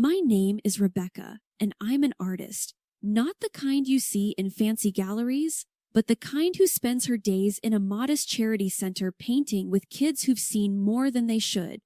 My name is Rebecca, and I'm an artist. Not the kind you see in fancy galleries, but the kind who spends her days in a modest charity center painting with kids who've seen more than they should.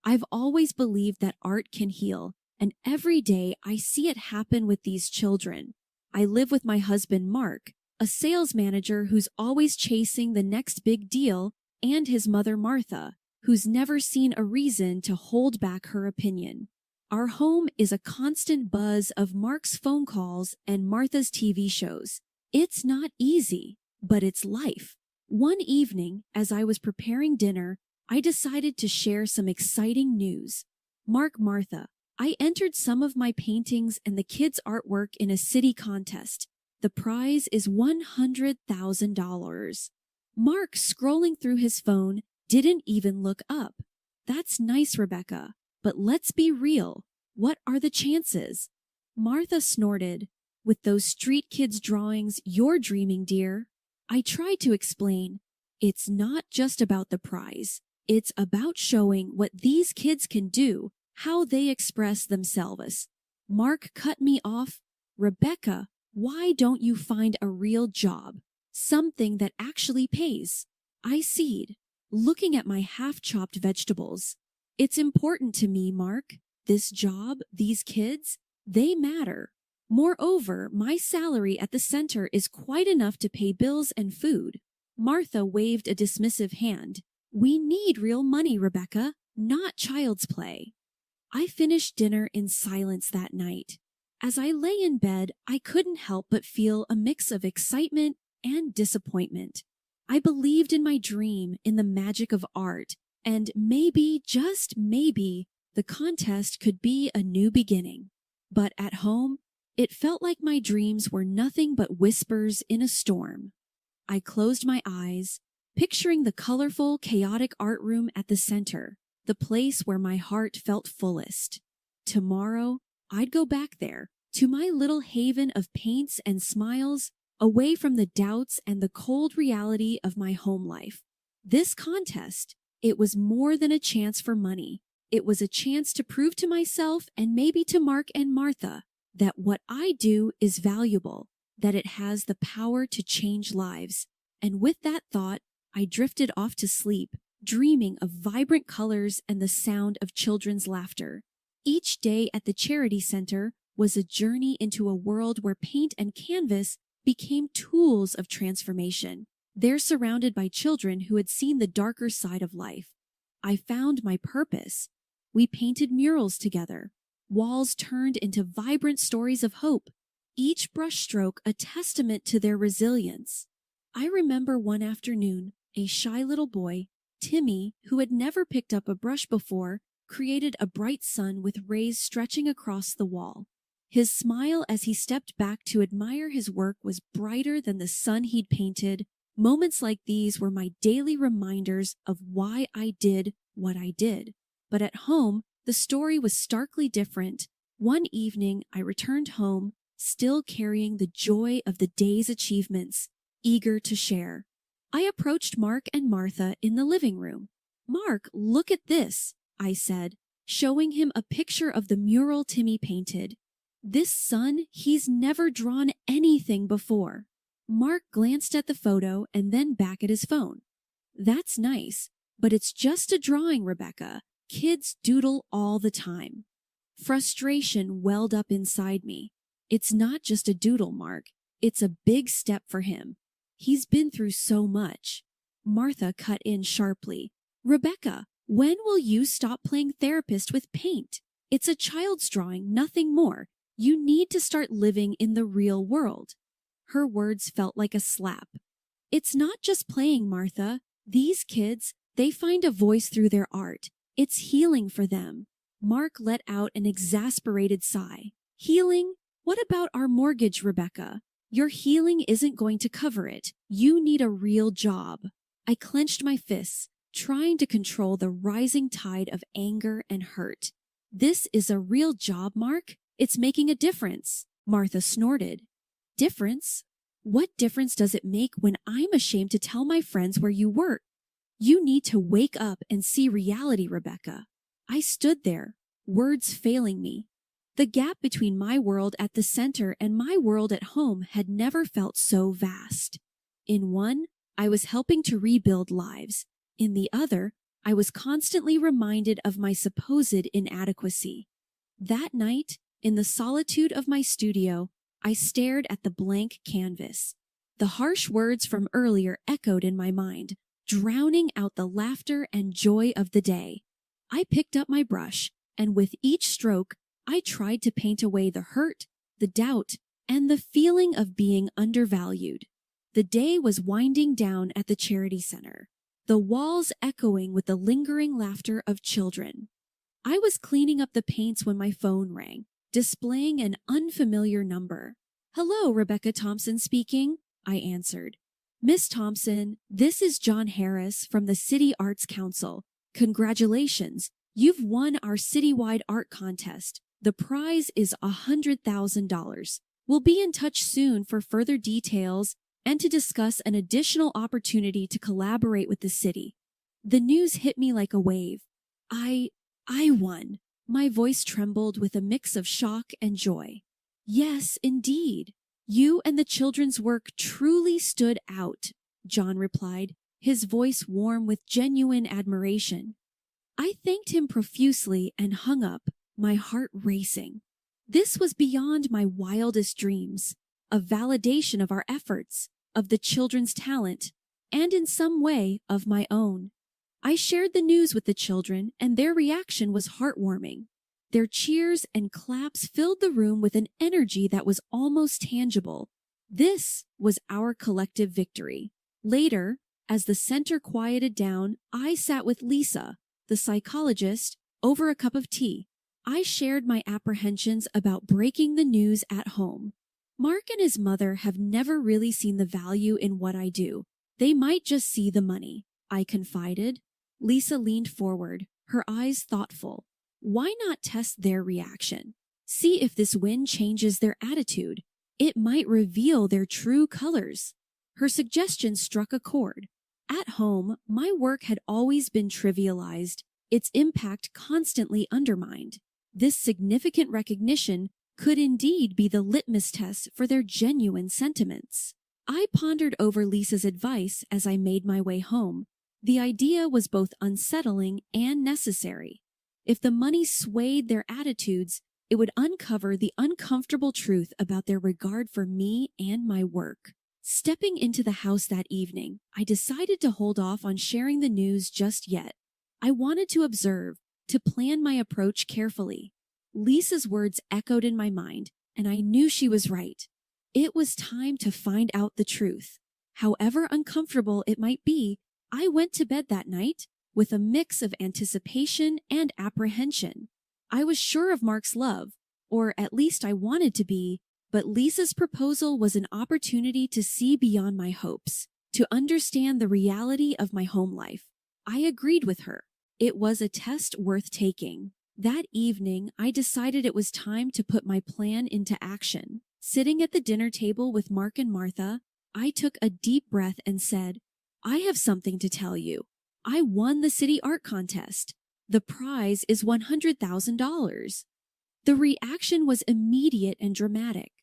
I've always believed that art can heal, and every day I see it happen with these children. I live with my husband, Mark, a sales manager who's always chasing the next big deal, and his mother, Martha, who's never seen a reason to hold back her opinion. Our home is a constant buzz of Mark's phone calls and Martha's TV shows. It's not easy, but it's life. One evening, as I was preparing dinner, I decided to share some exciting news. Martha, I entered some of my paintings and the kids' artwork in a city contest. The prize is $100,000. Mark, scrolling through his phone, didn't even look up. That's nice, Rebecca, but let's be real. What are the chances? Martha snorted. With those street kids' drawings, you're dreaming, dear. I tried to explain. It's not just about the prize. It's about showing what these kids can do, how they express themselves. Mark cut me off. Rebecca, why don't you find a real job? Something that actually pays. I sighed, looking at my half-chopped vegetables. It's important to me, Mark. This job, these kids, they matter. Moreover, my salary at the center is quite enough to pay bills and food. Martha waved a dismissive hand. We need real money, Rebecca, not child's play. I finished dinner in silence that night. As I lay in bed, I couldn't help but feel a mix of excitement and disappointment. I believed in my dream, in the magic of art, and maybe, just maybe, the contest could be a new beginning. But at home, it felt like my dreams were nothing but whispers in a storm. I closed my eyes, picturing the colorful, chaotic art room at the center, the place where my heart felt fullest. Tomorrow, I'd go back there, to my little haven of paints and smiles, away from the doubts and the cold reality of my home life. This contest, it was more than a chance for money. It was a chance to prove to myself and maybe to Mark and Martha that what I do is valuable, that it has the power to change lives. And with that thought, I drifted off to sleep, dreaming of vibrant colors and the sound of children's laughter. Each day at the charity center was a journey into a world where paint and canvas became tools of transformation. They're surrounded by children who had seen the darker side of life. I found my purpose. We painted murals together. Walls turned into vibrant stories of hope, each brushstroke a testament to their resilience. I remember one afternoon, a shy little boy, Timmy, who had never picked up a brush before, created a bright sun with rays stretching across the wall. His smile as he stepped back to admire his work was brighter than the sun he'd painted. Moments like these were my daily reminders of why I did what I did. But at home, the story was starkly different. One evening, I returned home, still carrying the joy of the day's achievements, eager to share. I approached Mark and Martha in the living room. Mark, look at this, I said, showing him a picture of the mural Timmy painted. This sun, he's never drawn anything before. Mark glanced at the photo and then back at his phone. That's nice, but it's just a drawing, Rebecca. Kids doodle all the time. Frustration welled up inside me. It's not just a doodle, Mark. It's a big step for him. He's been through so much. Martha cut in sharply. Rebecca, when will you stop playing therapist with paint? It's a child's drawing, nothing more. You need to start living in the real world. Her words felt like a slap. It's not just playing, Martha. These kids, they find a voice through their art. It's healing for them. Mark let out an exasperated sigh. Healing? What about our mortgage, Rebecca? Your healing isn't going to cover it. You need a real job. I clenched my fists, trying to control the rising tide of anger and hurt. This is a real job, Mark. It's making a difference. Martha snorted. Difference? What difference does it make when I'm ashamed to tell my friends where you work? You need to wake up and see reality, Rebecca. I stood there, words failing me. The gap between my world at the center and my world at home had never felt so vast. In one, I was helping to rebuild lives. In the other, I was constantly reminded of my supposed inadequacy. That night, in the solitude of my studio, I stared at the blank canvas. The harsh words from earlier echoed in my mind, drowning out the laughter and joy of the day. I picked up my brush, and with each stroke, I tried to paint away the hurt, the doubt, and the feeling of being undervalued. The day was winding down at the charity center, the walls echoing with the lingering laughter of children. I was cleaning up the paints when my phone rang, displaying an unfamiliar number. "Hello, Rebecca Thompson speaking," I answered. "Miss Thompson, this is John Harris from the City Arts Council. Congratulations, you've won our citywide art contest. The prize is $100,000. We'll be in touch soon for further details and to discuss an additional opportunity to collaborate with the city." The news hit me like a wave. I won. My voice trembled with a mix of shock and joy. "Yes, indeed. You and the children's work truly stood out," John replied, his voice warm with genuine admiration. I thanked him profusely and hung up, my heart racing. This was beyond my wildest dreams, a validation of our efforts, of the children's talent, and in some way of my own. I shared the news with the children, and their reaction was heartwarming. Their cheers and claps filled the room with an energy that was almost tangible. This was our collective victory. Later, as the center quieted down, I sat with Lisa, the psychologist, over a cup of tea. I shared my apprehensions about breaking the news at home. Mark and his mother have never really seen the value in what I do. They might just see the money, I confided. Lisa leaned forward, her eyes thoughtful. Why not test their reaction? See if this win changes their attitude. It might reveal their true colors. Her suggestion struck a chord. At home, my work had always been trivialized, its impact constantly undermined. This significant recognition could indeed be the litmus test for their genuine sentiments. I pondered over Lisa's advice as I made my way home. The idea was both unsettling and necessary. If the money swayed their attitudes, it would uncover the uncomfortable truth about their regard for me and my work. Stepping into the house that evening, I decided to hold off on sharing the news just yet. I wanted to observe, to plan my approach carefully. Lisa's words echoed in my mind, and I knew she was right. It was time to find out the truth. However uncomfortable it might be, I went to bed that night with a mix of anticipation and apprehension. I was sure of Mark's love, or at least I wanted to be, but Lisa's proposal was an opportunity to see beyond my hopes, to understand the reality of my home life. I agreed with her. It was a test worth taking. That evening, I decided it was time to put my plan into action. Sitting at the dinner table with Mark and Martha, I took a deep breath and said, "I have something to tell you. I won the city art contest. The prize is $100,000. The reaction was immediate and dramatic.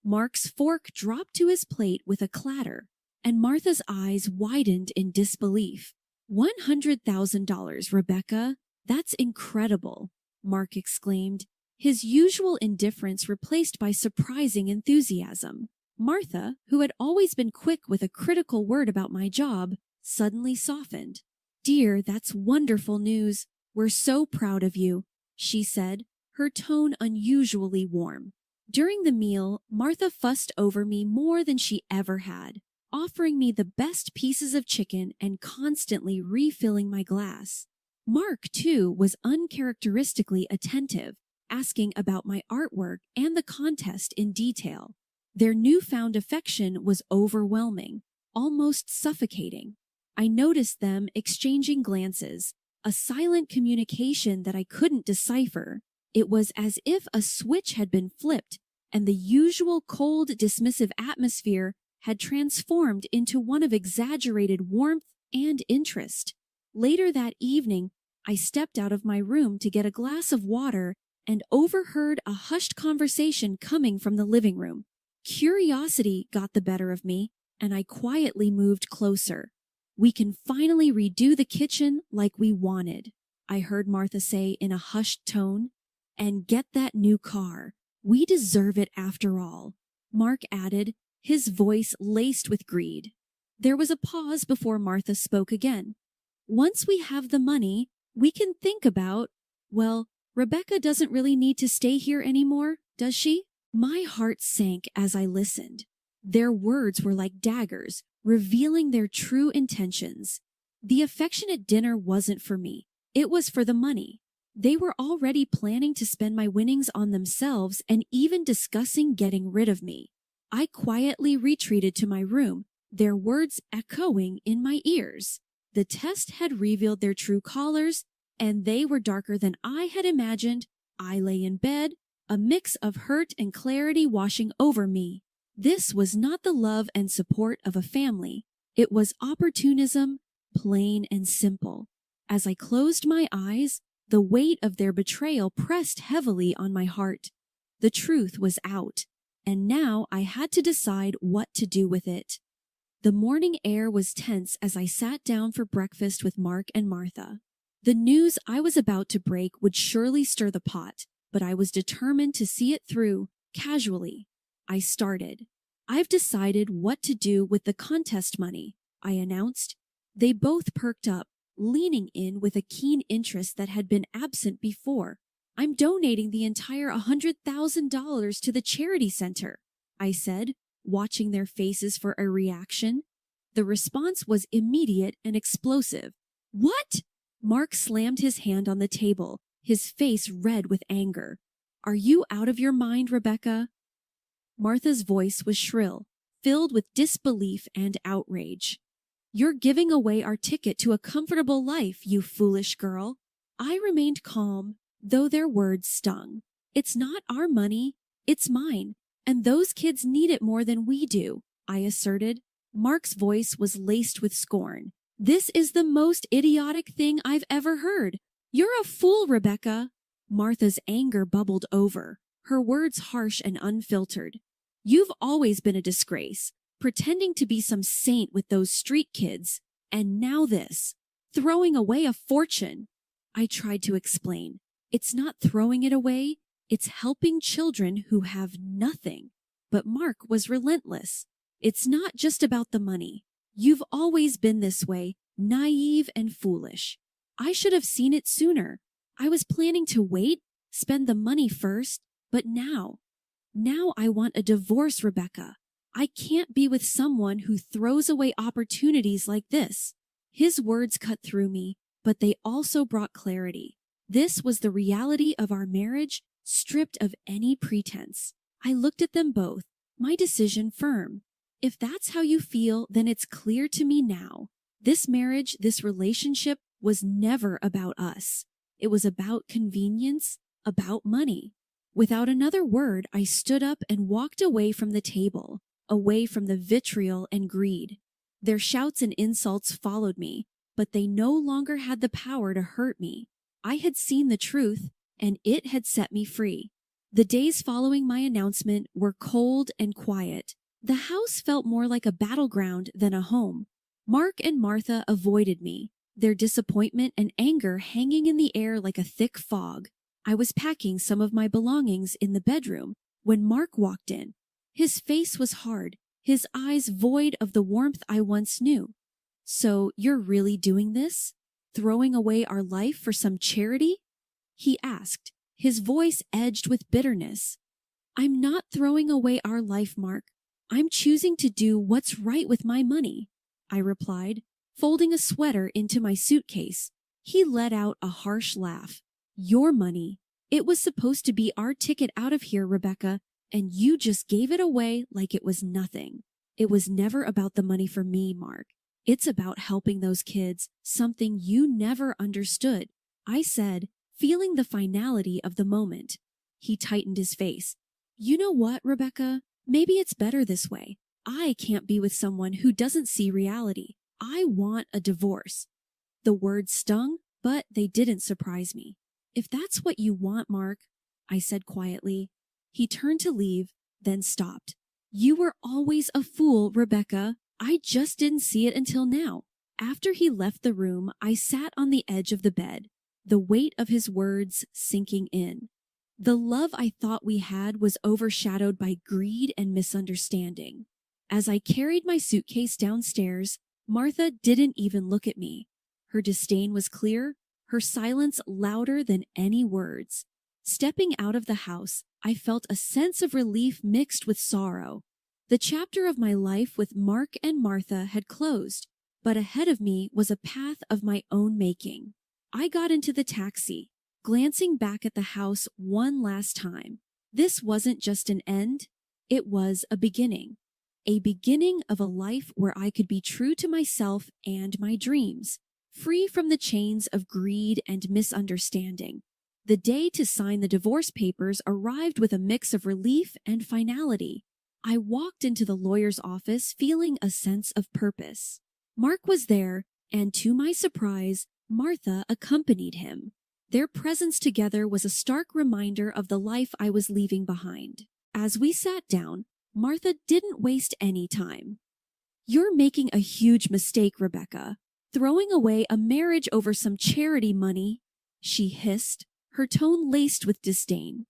Mark's fork dropped to his plate with a clatter, and Martha's eyes widened in disbelief. $100,000, Rebecca. That's incredible, Mark exclaimed, his usual indifference replaced by surprising enthusiasm. Martha, who had always been quick with a critical word about my job, suddenly softened. "Dear, that's wonderful news. We're so proud of you," she said, her tone unusually warm. During the meal, Martha fussed over me more than she ever had, offering me the best pieces of chicken and constantly refilling my glass. Mark, too, was uncharacteristically attentive, asking about my artwork and the contest in detail. Their newfound affection was overwhelming, almost suffocating. I noticed them exchanging glances, a silent communication that I couldn't decipher. It was as if a switch had been flipped, and the usual cold, dismissive atmosphere had transformed into one of exaggerated warmth and interest. Later that evening, I stepped out of my room to get a glass of water and overheard a hushed conversation coming from the living room. Curiosity got the better of me, and I quietly moved closer. "We can finally redo the kitchen like we wanted," I heard Martha say in a hushed tone. "And get that new car. We deserve it after all," Mark added, his voice laced with greed. There was a pause before Martha spoke again. "Once we have the money, we can think about, well, Rebecca doesn't really need to stay here anymore, does she?" My heart sank as I listened. Their words were like daggers, revealing their true intentions. The affectionate dinner wasn't for me. It was for the money. They were already planning to spend my winnings on themselves and even discussing getting rid of me. I quietly retreated to my room, their words echoing in my ears. The test had revealed their true colors, and they were darker than I had imagined. I lay in bed, a mix of hurt and clarity washing over me. This was not the love and support of a family. It was opportunism, plain and simple. As I closed my eyes, the weight of their betrayal pressed heavily on my heart. The truth was out, and now I had to decide what to do with it. The morning air was tense as I sat down for breakfast with Mark and Martha. The news I was about to break would surely stir the pot, but I was determined to see it through, casually. I started. "I've decided what to do with the contest money," I announced. They both perked up, leaning in with a keen interest that had been absent before. "I'm donating the entire $100,000 to the charity center," I said, watching their faces for a reaction. The response was immediate and explosive. "What?" Mark slammed his hand on the table, his face red with anger. "Are you out of your mind, Rebecca?" Martha's voice was shrill, filled with disbelief and outrage. "You're giving away our ticket to a comfortable life, you foolish girl." I remained calm, though their words stung. "It's not our money, it's mine, and those kids need it more than we do," I asserted. Mark's voice was laced with scorn. "This is the most idiotic thing I've ever heard. You're a fool, Rebecca." Martha's anger bubbled over, her words harsh and unfiltered. "You've always been a disgrace, pretending to be some saint with those street kids, and now this, throwing away a fortune." I tried to explain. "It's not throwing it away, it's helping children who have nothing." But Mark was relentless. "It's not just about the money. You've always been this way, naive and foolish. I should have seen it sooner. I was planning to wait, spend the money first, but now I want a divorce, Rebecca. I can't be with someone who throws away opportunities like this." His words cut through me, but they also brought clarity. This was the reality of our marriage, stripped of any pretense. I looked at them both, my decision firm. "If that's how you feel, then it's clear to me now. This marriage, this relationship was never about us. It was about convenience, about money." Without another word, I stood up and walked away from the table, away from the vitriol and greed. Their shouts and insults followed me, but they no longer had the power to hurt me. I had seen the truth, and it had set me free. The days following my announcement were cold and quiet. The house felt more like a battleground than a home. Mark and Martha avoided me, their disappointment and anger hanging in the air like a thick fog. I was packing some of my belongings in the bedroom when Mark walked in. His face was hard, his eyes void of the warmth I once knew. "So you're really doing this? Throwing away our life for some charity?" he asked, his voice edged with bitterness. "I'm not throwing away our life, Mark. I'm choosing to do what's right with my money," I replied, folding a sweater into my suitcase. He let out a harsh laugh. "Your money. It was supposed to be our ticket out of here, Rebecca, and you just gave it away like it was nothing." "It was never about the money for me, Mark. It's about helping those kids, something you never understood," I said, feeling the finality of the moment. He tightened his face. "You know what, Rebecca? Maybe it's better this way. I can't be with someone who doesn't see reality. I want a divorce." The words stung, but they didn't surprise me. "If that's what you want, Mark, I said quietly. He turned to leave, then stopped. You were always a fool, Rebecca. I just didn't see it until now. After he left the room, I sat on the edge of the bed, the weight of his words sinking in. The love I thought we had was overshadowed by greed and misunderstanding. As I carried my suitcase downstairs, Martha didn't even look at me. Her disdain was clear, her silence louder than any words. Stepping out of the house, I felt a sense of relief mixed with sorrow. The chapter of my life with Mark and Martha had closed, but ahead of me was a path of my own making. I got into the taxi, glancing back at the house one last time. This wasn't just an end, it was a beginning. A beginning of a life where I could be true to myself and my dreams, free from the chains of greed and misunderstanding. The day to sign the divorce papers arrived with a mix of relief and finality. I walked into the lawyer's office feeling a sense of purpose. Mark was there, and to my surprise, Martha accompanied him. Their presence together was a stark reminder of the life I was leaving behind. As we sat down, Martha didn't waste any time. You're making a huge mistake, Rebecca. Throwing away a marriage over some charity money, she hissed, her tone laced with disdain.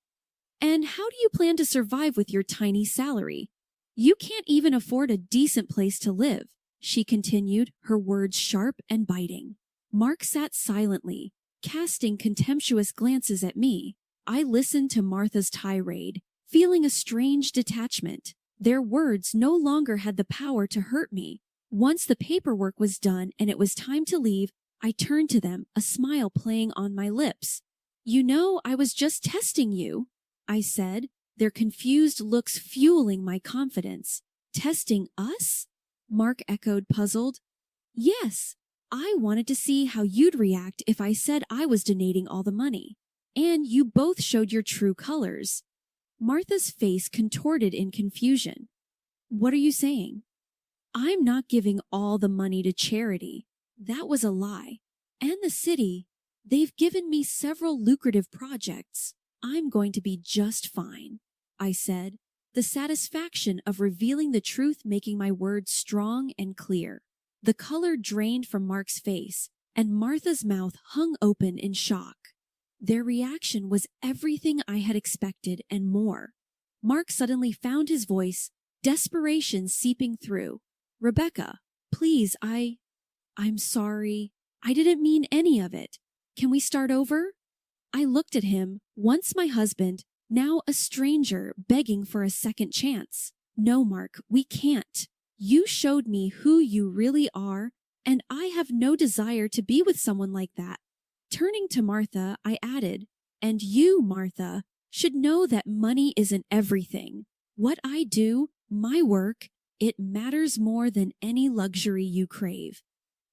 And how do you plan to survive with your tiny salary? You can't even afford a decent place to live, she continued, her words sharp and biting. Mark sat silently, casting contemptuous glances at me. I listened to Martha's tirade, feeling a strange detachment. Their words no longer had the power to hurt me. Once the paperwork was done and it was time to leave, I turned to them, a smile playing on my lips. You know, I was just testing you, I said, their confused looks fueling my confidence. Testing us? Mark echoed, puzzled. Yes, I wanted to see how you'd react if I said I was donating all the money. And you both showed your true colors. Martha's face contorted in confusion. What are you saying? I'm not giving all the money to charity. That was a lie. And the city, they've given me several lucrative projects. I'm going to be just fine, I said, the satisfaction of revealing the truth making my words strong and clear. The color drained from Mark's face, and Martha's mouth hung open in shock. Their reaction was everything I had expected and more. Mark suddenly found his voice, desperation seeping through. Rebecca, please, I'm sorry. I didn't mean any of it. Can we start over? I looked at him, once my husband, now a stranger begging for a second chance. No, Mark, we can't. You showed me who you really are, and I have no desire to be with someone like that. Turning to Martha, I added, and you, Martha, should know that money isn't everything. What I do, my work, it matters more than any luxury you crave.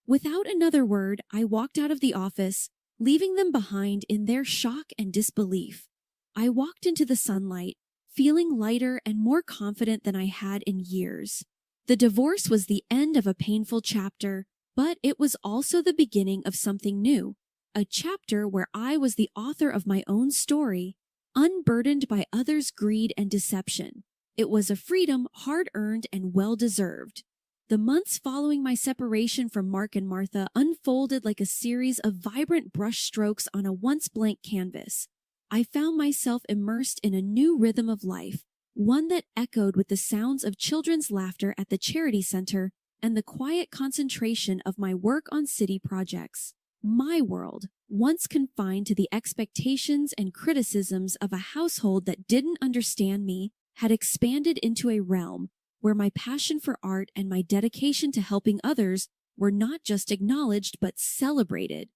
Without another word, I walked out of the office, leaving them behind in their shock and disbelief. I walked into the sunlight, feeling lighter and more confident than I had in years. The divorce was the end of a painful chapter, but it was also the beginning of something new, a chapter where I was the author of my own story, unburdened by others' greed and deception. It was a freedom hard-earned and well-deserved. The months following my separation from Mark and Martha unfolded like a series of vibrant brushstrokes on a once blank canvas. I found myself immersed in a new rhythm of life, one that echoed with the sounds of children's laughter at the charity center and the quiet concentration of my work on city projects. My world, once confined to the expectations and criticisms of a household that didn't understand me, had expanded into a realm where my passion for art and my dedication to helping others were not just acknowledged but celebrated.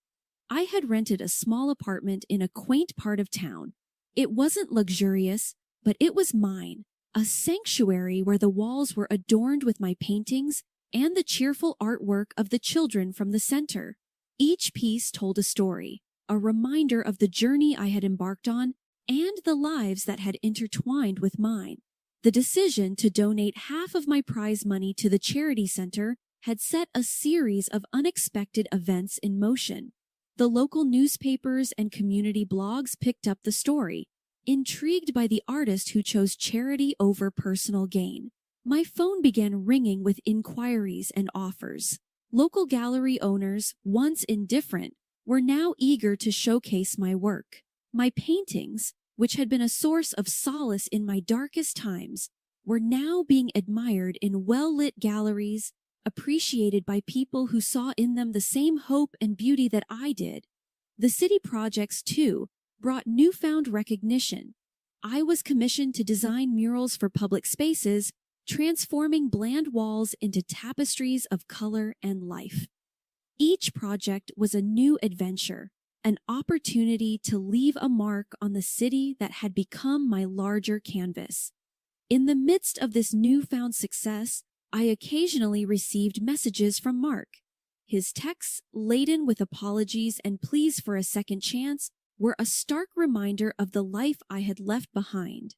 I had rented a small apartment in a quaint part of town. It wasn't luxurious, but it was mine, a sanctuary where the walls were adorned with my paintings and the cheerful artwork of the children from the center. Each piece told a story, a reminder of the journey I had embarked on and the lives that had intertwined with mine. The decision to donate half of my prize money to the charity center had set a series of unexpected events in motion. The local newspapers and community blogs picked up the story. intrigued by the artist who chose charity over personal gain. My phone began ringing with inquiries and offers. Local gallery owners, once indifferent, were now eager to showcase my work. My paintings, which had been a source of solace in my darkest times, were now being admired in well-lit galleries, appreciated by people who saw in them the same hope and beauty that I did. The city projects, too, brought newfound recognition. I was commissioned to design murals for public spaces, transforming bland walls into tapestries of color and life. Each project was a new adventure, an opportunity to leave a mark on the city that had become my larger canvas. In the midst of this newfound success, I occasionally received messages from Mark. His texts, laden with apologies and pleas for a second chance, were a stark reminder of the life I had left behind.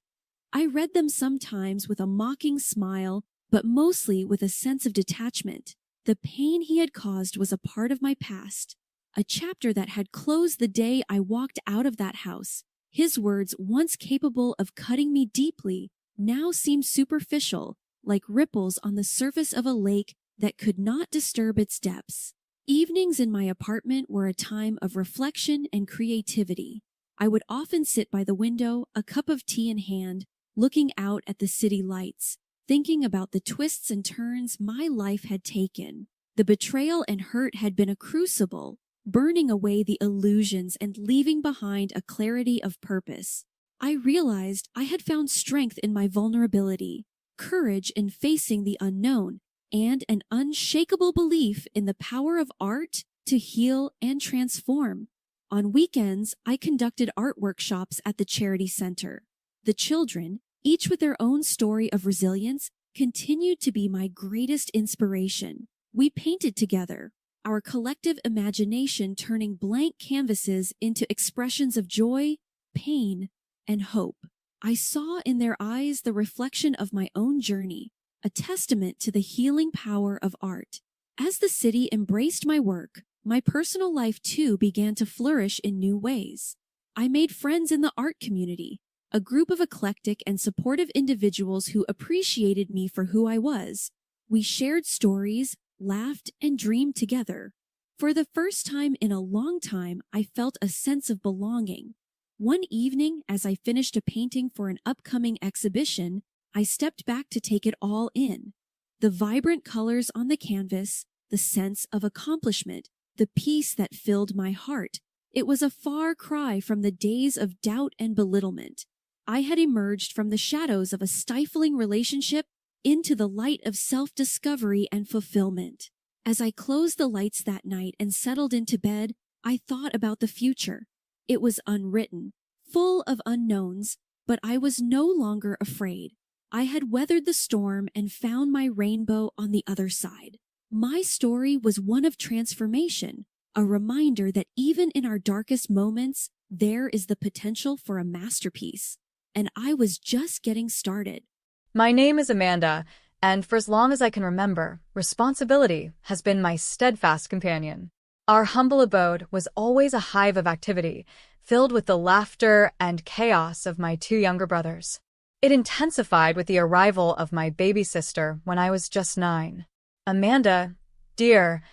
I read them sometimes with a mocking smile, but mostly with a sense of detachment. The pain he had caused was a part of my past, a chapter that had closed the day I walked out of that house. His words, once capable of cutting me deeply, now seemed superficial, like ripples on the surface of a lake that could not disturb its depths. Evenings in my apartment were a time of reflection and creativity. I would often sit by the window, a cup of tea in hand, looking out at the city lights, thinking about the twists and turns my life had taken. The betrayal and hurt had been a crucible, burning away the illusions and leaving behind a clarity of purpose. I realized I had found strength in my vulnerability, courage in facing the unknown, and an unshakable belief in the power of art to heal and transform. On weekends, I conducted art workshops at the Charity Center. The children, each with their own story of resilience, continued to be my greatest inspiration. We painted together, our collective imagination turning blank canvases into expressions of joy, pain, and hope. I saw in their eyes the reflection of my own journey, a testament to the healing power of art. As the city embraced my work, my personal life too began to flourish in new ways. I made friends in the art community, a group of eclectic and supportive individuals who appreciated me for who I was. We shared stories, laughed, and dreamed together. For the first time in a long time, I felt a sense of belonging. One evening, as I finished a painting for an upcoming exhibition, I stepped back to take it all in. The vibrant colors on the canvas, the sense of accomplishment, the peace that filled my heart. It was a far cry from the days of doubt and belittlement. I had emerged from the shadows of a stifling relationship into the light of self-discovery and fulfillment. As I closed the lights that night and settled into bed, I thought about the future. It was unwritten, full of unknowns, but I was no longer afraid. I had weathered the storm and found my rainbow on the other side. My story was one of transformation, a reminder that even in our darkest moments, there is the potential for a masterpiece. And I was just getting started. My name is Amanda, and for as long as I can remember, responsibility has been my steadfast companion. Our humble abode was always a hive of activity, filled with the laughter and chaos of my two younger brothers. It intensified with the arrival of my baby sister when I was just 9. "Amanda, dear,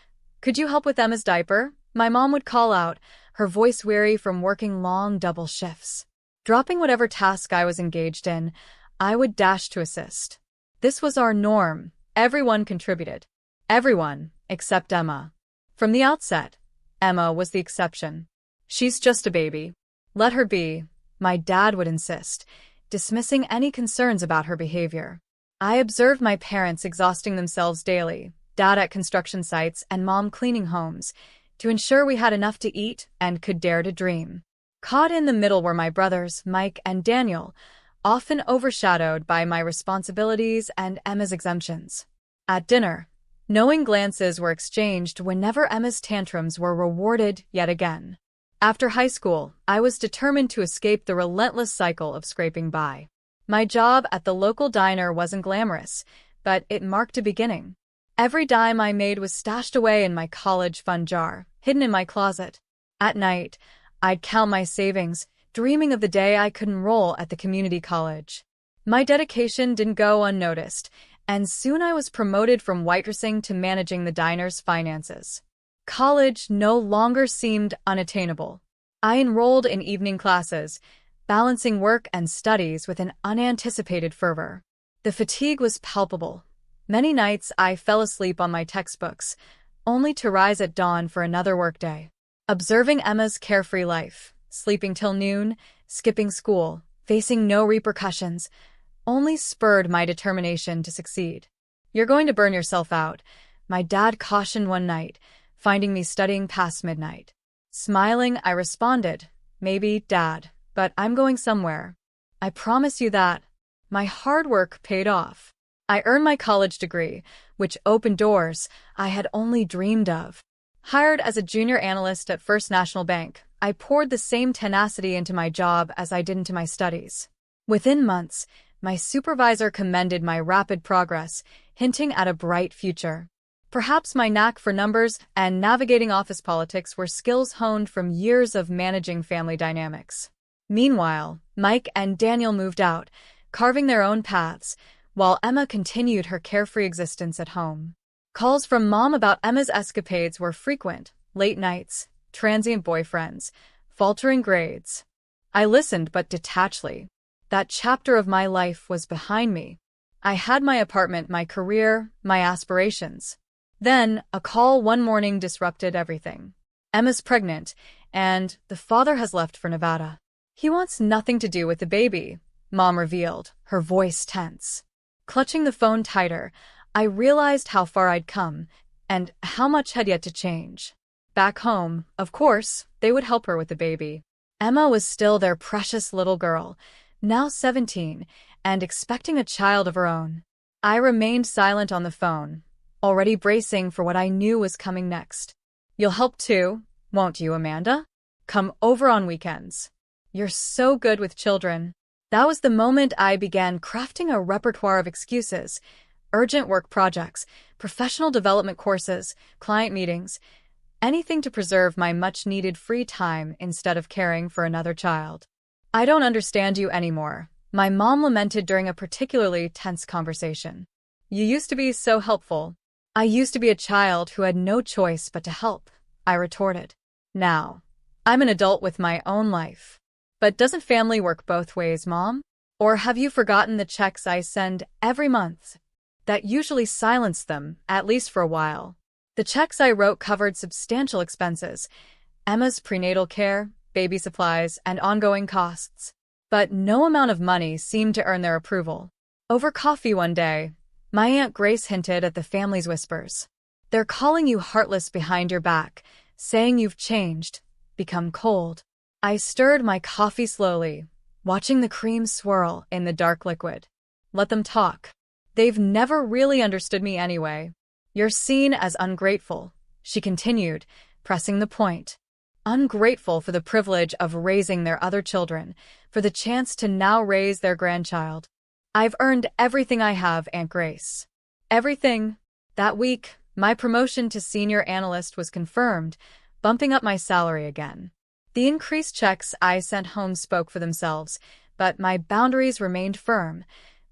could you help with Emma's diaper?" my mom would call out, her voice weary from working long double shifts. Dropping whatever task I was engaged in, I would dash to assist. This was our norm. Everyone contributed. Everyone, except Emma. From the outset, Emma was the exception. "She's just a baby. Let her be," my dad would insist, dismissing any concerns about her behavior. I observed my parents exhausting themselves daily, dad at construction sites and mom cleaning homes, to ensure we had enough to eat and could dare to dream. Caught in the middle were my brothers, Mike and Daniel, often overshadowed by my responsibilities and Emma's exemptions. At dinner, knowing glances were exchanged whenever Emma's tantrums were rewarded yet again. After high school, I was determined to escape the relentless cycle of scraping by. My job at the local diner wasn't glamorous, but it marked a beginning. Every dime I made was stashed away in my college fund jar, hidden in my closet. At night, I'd count my savings, dreaming of the day I could enroll at the community college. My dedication didn't go unnoticed, and soon I was promoted from waitressing to managing the diner's finances. College no longer seemed unattainable. I enrolled in evening classes, balancing work and studies with an unanticipated fervor. The fatigue was palpable. Many nights I fell asleep on my textbooks, only to rise at dawn for another workday. Observing Emma's carefree life, sleeping till noon, skipping school, facing no repercussions, only spurred my determination to succeed. "You're going to burn yourself out," my dad cautioned one night, finding me studying past midnight. Smiling, I responded, "Maybe, Dad, but I'm going somewhere. I promise you that." My hard work paid off. I earned my college degree, which opened doors I had only dreamed of. Hired as a junior analyst at First National Bank, I poured the same tenacity into my job as I did into my studies. Within months, my supervisor commended my rapid progress, hinting at a bright future. Perhaps my knack for numbers and navigating office politics were skills honed from years of managing family dynamics. Meanwhile, Mike and Daniel moved out, carving their own paths, while Emma continued her carefree existence at home. Calls from Mom about Emma's escapades were frequent: late nights, transient boyfriends, faltering grades. I listened but detachedly. That chapter of my life was behind me. I had my apartment, my career, my aspirations. Then, a call one morning disrupted everything. "Emma's pregnant, and the father has left for Nevada. He wants nothing to do with the baby," Mom revealed, her voice tense. Clutching the phone tighter, I realized how far I'd come, and how much had yet to change. Back home, of course, they would help her with the baby. Emma was still their precious little girl, now 17, and expecting a child of her own. I remained silent on the phone, already bracing for what I knew was coming next. "You'll help too, won't you, Amanda? Come over on weekends. You're so good with children." That was the moment I began crafting a repertoire of excuses: urgent work projects, professional development courses, client meetings, anything to preserve my much-needed free time instead of caring for another child. "I don't understand you anymore," my mom lamented during a particularly tense conversation. "You used to be so helpful." "I used to be a child who had no choice but to help," I retorted. "Now, I'm an adult with my own life." "But doesn't family work both ways, Mom? Or have you forgotten the checks I send every month?" That usually silenced them, at least for a while. The checks I wrote covered substantial expenses: Emma's prenatal care, baby supplies, and ongoing costs. But no amount of money seemed to earn their approval. Over coffee one day, my Aunt Grace hinted at the family's whispers. "They're calling you heartless behind your back, saying you've changed, become cold." I stirred my coffee slowly, watching the cream swirl in the dark liquid. "Let them talk. They've never really understood me anyway." "You're seen as ungrateful," she continued, pressing the point. "Ungrateful for the privilege of raising their other children, for the chance to now raise their grandchild." "I've earned everything I have, Aunt Grace." "Everything." That week, my promotion to senior analyst was confirmed, bumping up my salary again. The increased checks I sent home spoke for themselves, but my boundaries remained firm.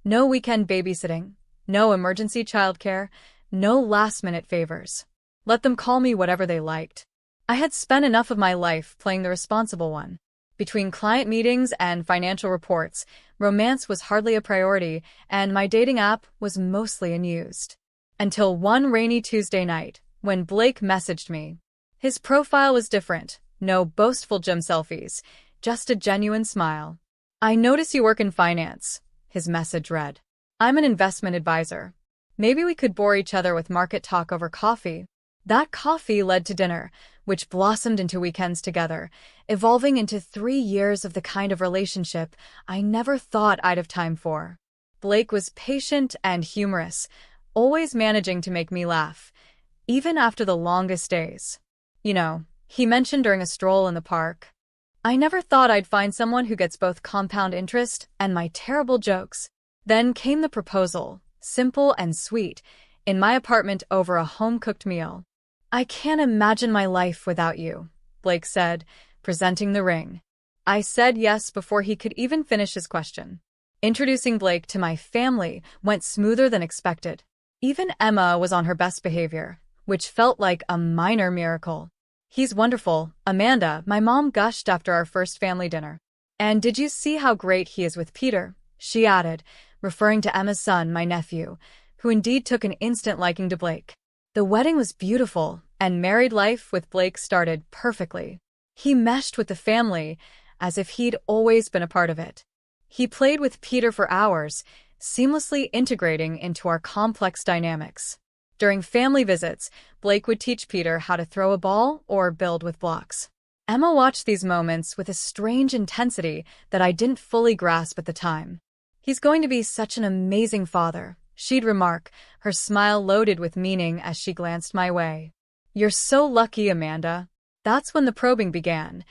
No weekend babysitting, no emergency childcare, no last-minute favors. Let them call me whatever they liked. I had spent enough of my life playing the responsible one. Between client meetings and financial reports, romance was hardly a priority, and my dating app was mostly unused. Until one rainy Tuesday night, when Blake messaged me. His profile was different. No boastful gym selfies, just a genuine smile. "I notice you work in finance," his message read. "I'm an investment advisor. Maybe we could bore each other with market talk over coffee." That coffee led to dinner, which blossomed into weekends together, evolving into 3 years of the kind of relationship I never thought I'd have time for. Blake was patient and humorous, always managing to make me laugh, even after the longest days. He mentioned during a stroll in the park, "I never thought I'd find someone who gets both compound interest and my terrible jokes." Then came the proposal, simple and sweet, in my apartment over a home-cooked meal. "I can't imagine my life without you," Blake said, presenting the ring. I said yes before he could even finish his question. Introducing Blake to my family went smoother than expected. Even Emma was on her best behavior, which felt like a minor miracle. He's wonderful, Amanda, my mom gushed after our first family dinner. And did you see how great he is with Peter? She added, referring to Emma's son, my nephew, who indeed took an instant liking to Blake. The wedding was beautiful, and married life with Blake started perfectly. He meshed with the family as if he'd always been a part of it. He played with Peter for hours, seamlessly integrating into our complex dynamics. During family visits, Blake would teach Peter how to throw a ball or build with blocks. Emma watched these moments with a strange intensity that I didn't fully grasp at the time. "He's going to be such an amazing father," she'd remark, her smile loaded with meaning as she glanced my way. "You're so lucky, Amanda." That's when the probing began,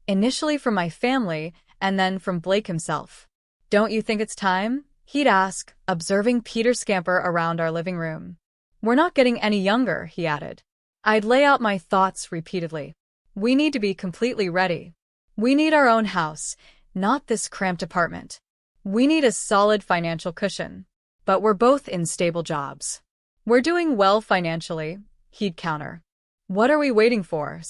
initially from my family and then from Blake himself. "Don't you think it's time?" he'd ask, observing Peter scamper around our living room. "We're not getting any younger," he added. I'd lay out my thoughts repeatedly. "We need to be completely ready. We need our own house, not this cramped apartment. We need a solid financial cushion. But we're both in stable jobs. We're doing well financially," he'd counter. "What are we waiting for?"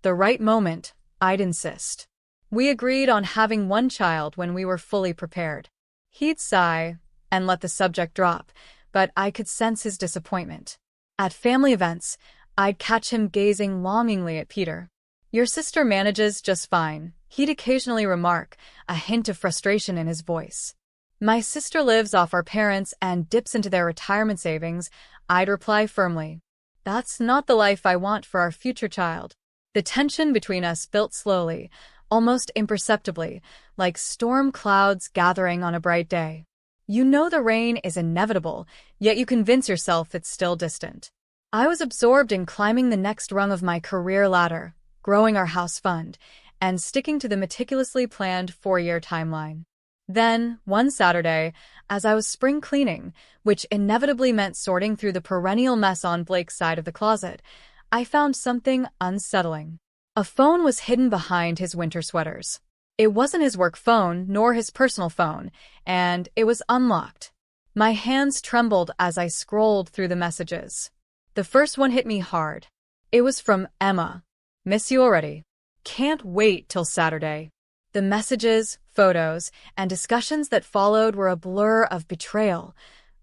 "The right moment," I'd insist. "We agreed on having one child when we were fully prepared." He'd sigh and let the subject drop, but I could sense his disappointment. At family events, I'd catch him gazing longingly at Peter. "Your sister manages just fine," he'd occasionally remark, a hint of frustration in his voice. "My sister lives off our parents and dips into their retirement savings," I'd reply firmly. "That's not the life I want for our future child." The tension between us built slowly, almost imperceptibly, like storm clouds gathering on a bright day. You know the rain is inevitable, yet you convince yourself it's still distant. I was absorbed in climbing the next rung of my career ladder, growing our house fund, and sticking to the meticulously planned 4-year timeline. Then, one Saturday, as I was spring cleaning, which inevitably meant sorting through the perennial mess on Blake's side of the closet, I found something unsettling. A phone was hidden behind his winter sweaters. It wasn't his work phone, nor his personal phone, and it was unlocked. My hands trembled as I scrolled through the messages. The first one hit me hard. It was from Emma. "Miss you already. Can't wait till Saturday." The messages, photos, and discussions that followed were a blur of betrayal,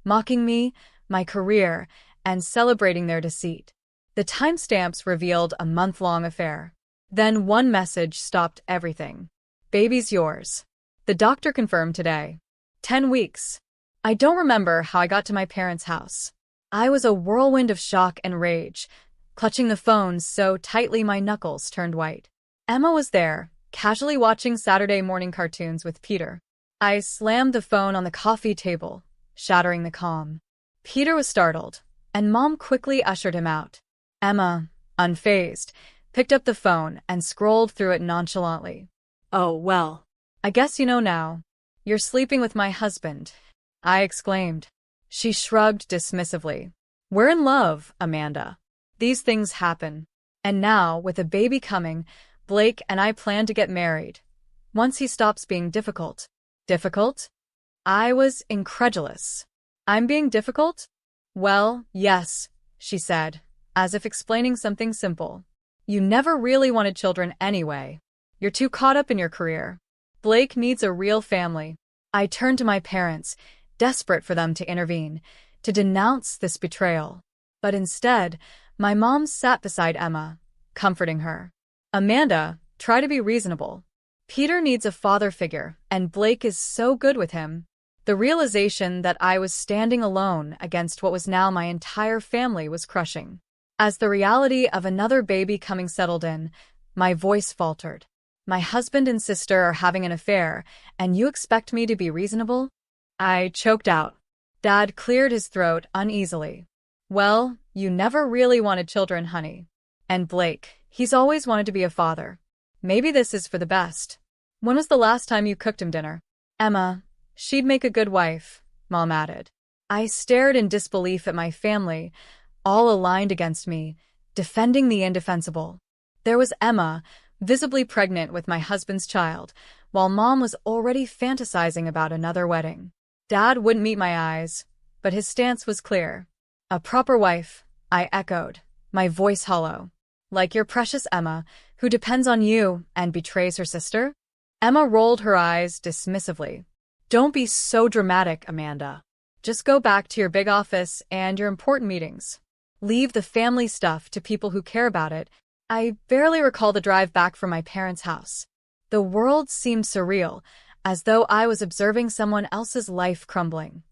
mocking me, my career, and celebrating their deceit. The timestamps revealed a month-long affair. Then one message stopped everything. "Baby's yours. The doctor confirmed today. 10 weeks. I don't remember how I got to my parents' house. I was a whirlwind of shock and rage, clutching the phone so tightly my knuckles turned white. Emma was there, casually watching Saturday morning cartoons with Peter. I slammed the phone on the coffee table, shattering the calm. Peter was startled, and Mom quickly ushered him out. Emma, unfazed, picked up the phone and scrolled through it nonchalantly. "Oh, well, I guess you know now. You're sleeping with my husband," I exclaimed. She shrugged dismissively. "We're in love, Amanda. These things happen. And now, with a baby coming, Blake and I plan to get married. Once he stops being difficult." "Difficult?" I was incredulous. "I'm being difficult?" "Well, yes," she said, as if explaining something simple. "You never really wanted children anyway. You're too caught up in your career. Blake needs a real family." I turned to my parents, desperate for them to intervene, to denounce this betrayal. But instead, my mom sat beside Emma, comforting her. "Amanda, try to be reasonable. Peter needs a father figure, and Blake is so good with him." The realization that I was standing alone against what was now my entire family was crushing. As the reality of another baby coming settled in, my voice faltered. "My husband and sister are having an affair, and you expect me to be reasonable?" I choked out. Dad cleared his throat uneasily. "Well, you never really wanted children, honey. And Blake, he's always wanted to be a father. Maybe this is for the best. When was the last time you cooked him dinner?" "Emma, she'd make a good wife," Mom added. I stared in disbelief at my family, all aligned against me, defending the indefensible. There was Emma, visibly pregnant with my husband's child, while Mom was already fantasizing about another wedding. Dad wouldn't meet my eyes, but his stance was clear. A proper wife, I echoed, my voice hollow. Like your precious Emma, who depends on you and betrays her sister? Emma rolled her eyes dismissively. Don't be so dramatic, Amanda. Just go back to your big office and your important meetings. Leave the family stuff to people who care about it. I barely recall the drive back from my parents' house. The world seemed surreal, as though I was observing someone else's life crumbling,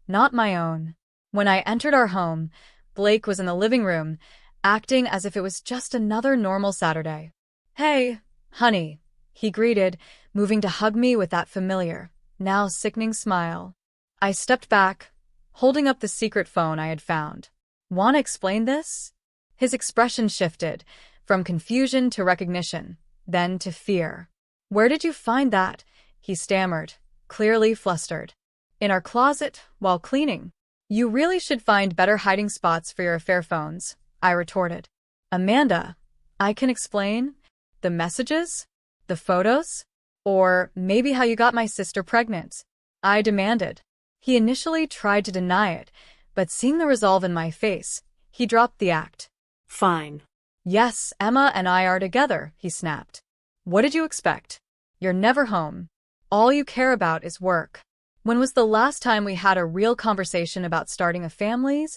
not my own. When I entered our home, Blake was in the living room, acting as if it was just another normal Saturday. Hey, honey, he greeted, moving to hug me with that familiar, now sickening smile. I stepped back, holding up the secret phone I had found. Want to explain this? His expression shifted, from confusion to recognition, then to fear. Where did you find that? He stammered, clearly flustered. In our closet, while cleaning. You really should find better hiding spots for your affair phones, I retorted. Amanda, I can explain. The messages? The photos? Or maybe how you got my sister pregnant? I demanded. He initially tried to deny it, but seeing the resolve in my face, he dropped the act. Fine. Yes, Emma and I are together, he snapped. What did you expect? You're never home. All you care about is work. When was the last time we had a real conversation about starting a family?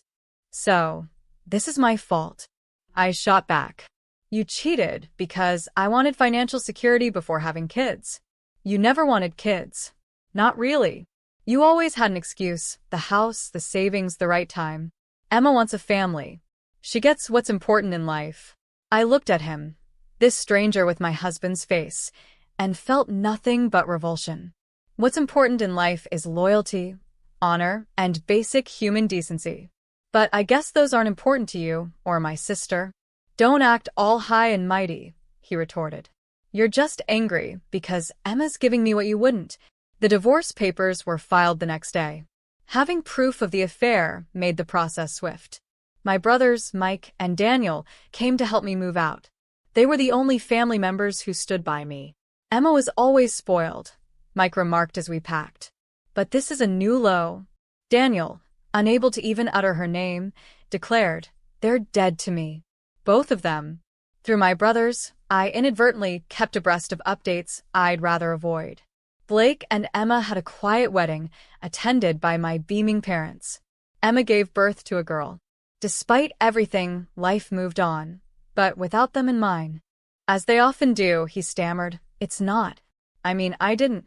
So, this is my fault. I shot back. You cheated because I wanted financial security before having kids. You never wanted kids. Not really. You always had an excuse, the house, the savings, the right time. Emma wants a family. She gets what's important in life. I looked at him, this stranger with my husband's face, and felt nothing but revulsion. What's important in life is loyalty, honor, and basic human decency. But I guess those aren't important to you, or my sister. Don't act all high and mighty, he retorted. You're just angry because Emma's giving me what you wouldn't. The divorce papers were filed the next day. Having proof of the affair made the process swift. My brothers, Mike and Daniel, came to help me move out. They were the only family members who stood by me. Emma was always spoiled, Mike remarked as we packed. But this is a new low. Daniel, unable to even utter her name, declared, they're dead to me. Both of them. Through my brothers, I inadvertently kept abreast of updates I'd rather avoid. Blake and Emma had a quiet wedding, attended by my beaming parents. Emma gave birth to a girl. Despite everything, life moved on, but without them in mind. As they often do, he stammered, it's not. I mean, I didn't.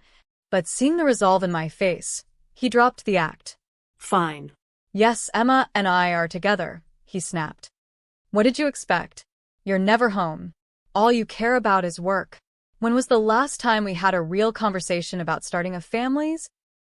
But seeing the resolve in my face, he dropped the act. Fine. Yes, Emma and I are together, he snapped. What did you expect? You're never home. All you care about is work. When was the last time we had a real conversation about starting a family?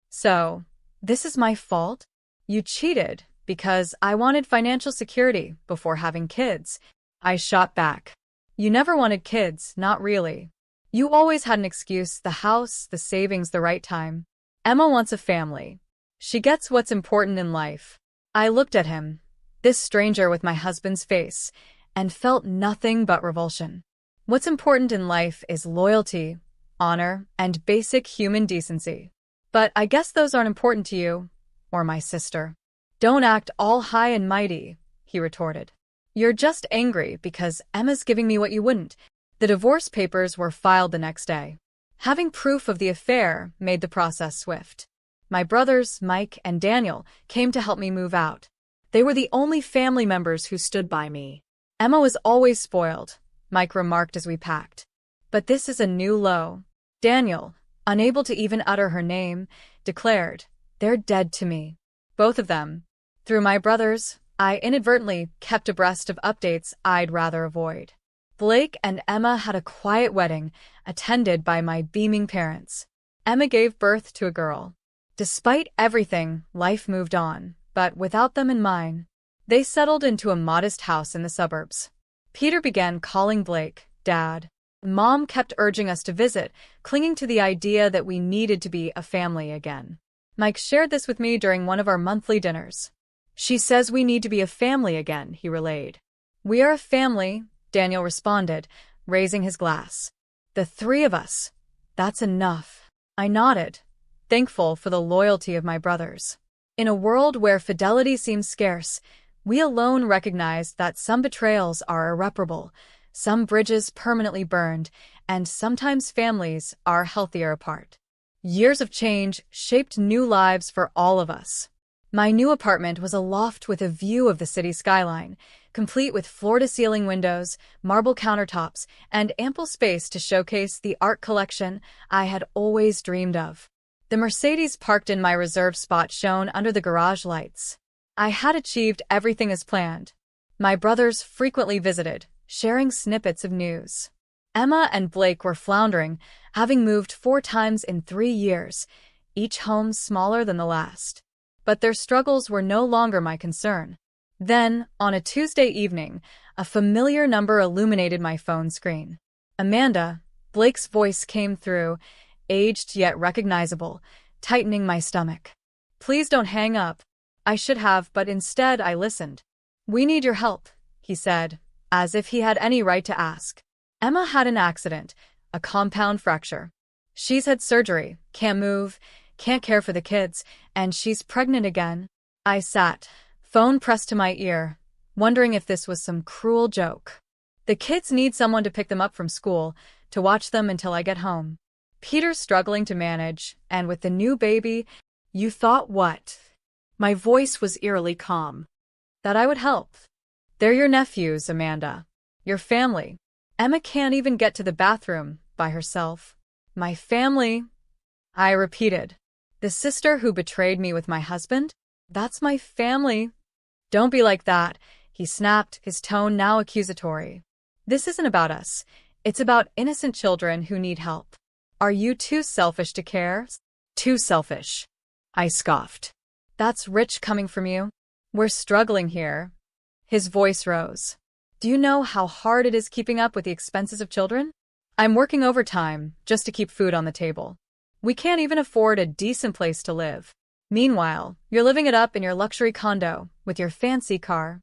So, this is my fault? You cheated because I wanted financial security before having kids. I shot back. You never wanted kids, not really. You always had an excuse, the house, the savings, the right time. Emma wants a family. She gets what's important in life. I looked at him, this stranger with my husband's face, and felt nothing but revulsion. What's important in life is loyalty, honor, and basic human decency. But I guess those aren't important to you, or my sister. Don't act all high and mighty, he retorted. You're just angry because Emma's giving me what you wouldn't. The divorce papers were filed the next day. Having proof of the affair made the process swift. My brothers, Mike and Daniel, came to help me move out. They were the only family members who stood by me. Emma was always spoiled, Mike remarked as we packed. But this is a new low. Daniel, unable to even utter her name, declared, they're dead to me. Both of them. Through my brothers, I inadvertently kept abreast of updates I'd rather avoid. Blake and Emma had a quiet wedding, attended by my beaming parents. Emma gave birth to a girl. Despite everything, life moved on, but without them in mind. They settled into a modest house in the suburbs. Peter began calling Blake Dad. Mom kept urging us to visit, clinging to the idea that we needed to be a family again. Mike shared this with me during one of our monthly dinners. She says we need to be a family again, he relayed. We are a family, Daniel responded, raising his glass. The three of us. That's enough. I nodded, thankful for the loyalty of my brothers. In a world where fidelity seems scarce, we alone recognized that some betrayals are irreparable, some bridges permanently burned, and sometimes families are healthier apart. Years of change shaped new lives for all of us. My new apartment was a loft with a view of the city skyline, complete with floor-to-ceiling windows, marble countertops, and ample space to showcase the art collection I had always dreamed of. The Mercedes parked in my reserved spot shone under the garage lights. I had achieved everything as planned. My brothers frequently visited, sharing snippets of news. Emma and Blake were floundering, having moved 4 times in 3 years, each home smaller than the last. But their struggles were no longer my concern. Then, on a Tuesday evening, a familiar number illuminated my phone screen. Amanda, Blake's voice came through, aged yet recognizable, tightening my stomach. Please don't hang up. I should have, but instead I listened. We need your help, he said, as if he had any right to ask. Emma had an accident, a compound fracture. She's had surgery, can't move, can't care for the kids, and she's pregnant again. I sat, phone pressed to my ear, wondering if this was some cruel joke. The kids need someone to pick them up from school, to watch them until I get home. Peter's struggling to manage, and with the new baby, you thought what? My voice was eerily calm. That I would help. They're your nephews, Amanda. Your family. Emma can't even get to the bathroom by herself. My family, I repeated. The sister who betrayed me with my husband? That's my family. Don't be like that, he snapped, his tone now accusatory. This isn't about us. It's about innocent children who need help. Are you too selfish to care? Too selfish. I scoffed. That's rich coming from you. We're struggling here. His voice rose. Do you know how hard it is keeping up with the expenses of children? I'm working overtime just to keep food on the table. We can't even afford a decent place to live. Meanwhile, you're living it up in your luxury condo with your fancy car.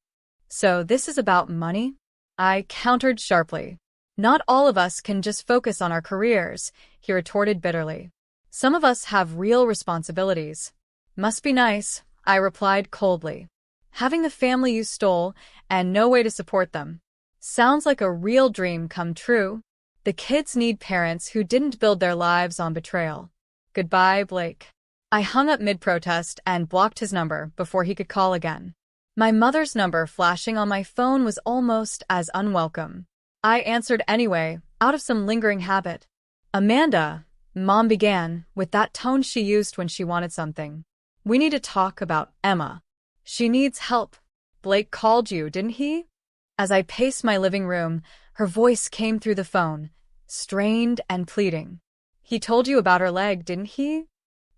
So this is about money? I countered sharply. Not all of us can just focus on our careers, he retorted bitterly. Some of us have real responsibilities. Must be nice, I replied coldly. Having the family you stole and no way to support them. Sounds like a real dream come true. The kids need parents who didn't build their lives on betrayal. Goodbye, Blake. I hung up mid-protest and blocked his number before he could call again. My mother's number flashing on my phone was almost as unwelcome. I answered anyway, out of some lingering habit. Amanda, Mom began, with that tone she used when she wanted something. We need to talk about Emma. She needs help. Blake called you, didn't he? As I paced my living room, her voice came through the phone, strained and pleading. He told you about her leg, didn't he?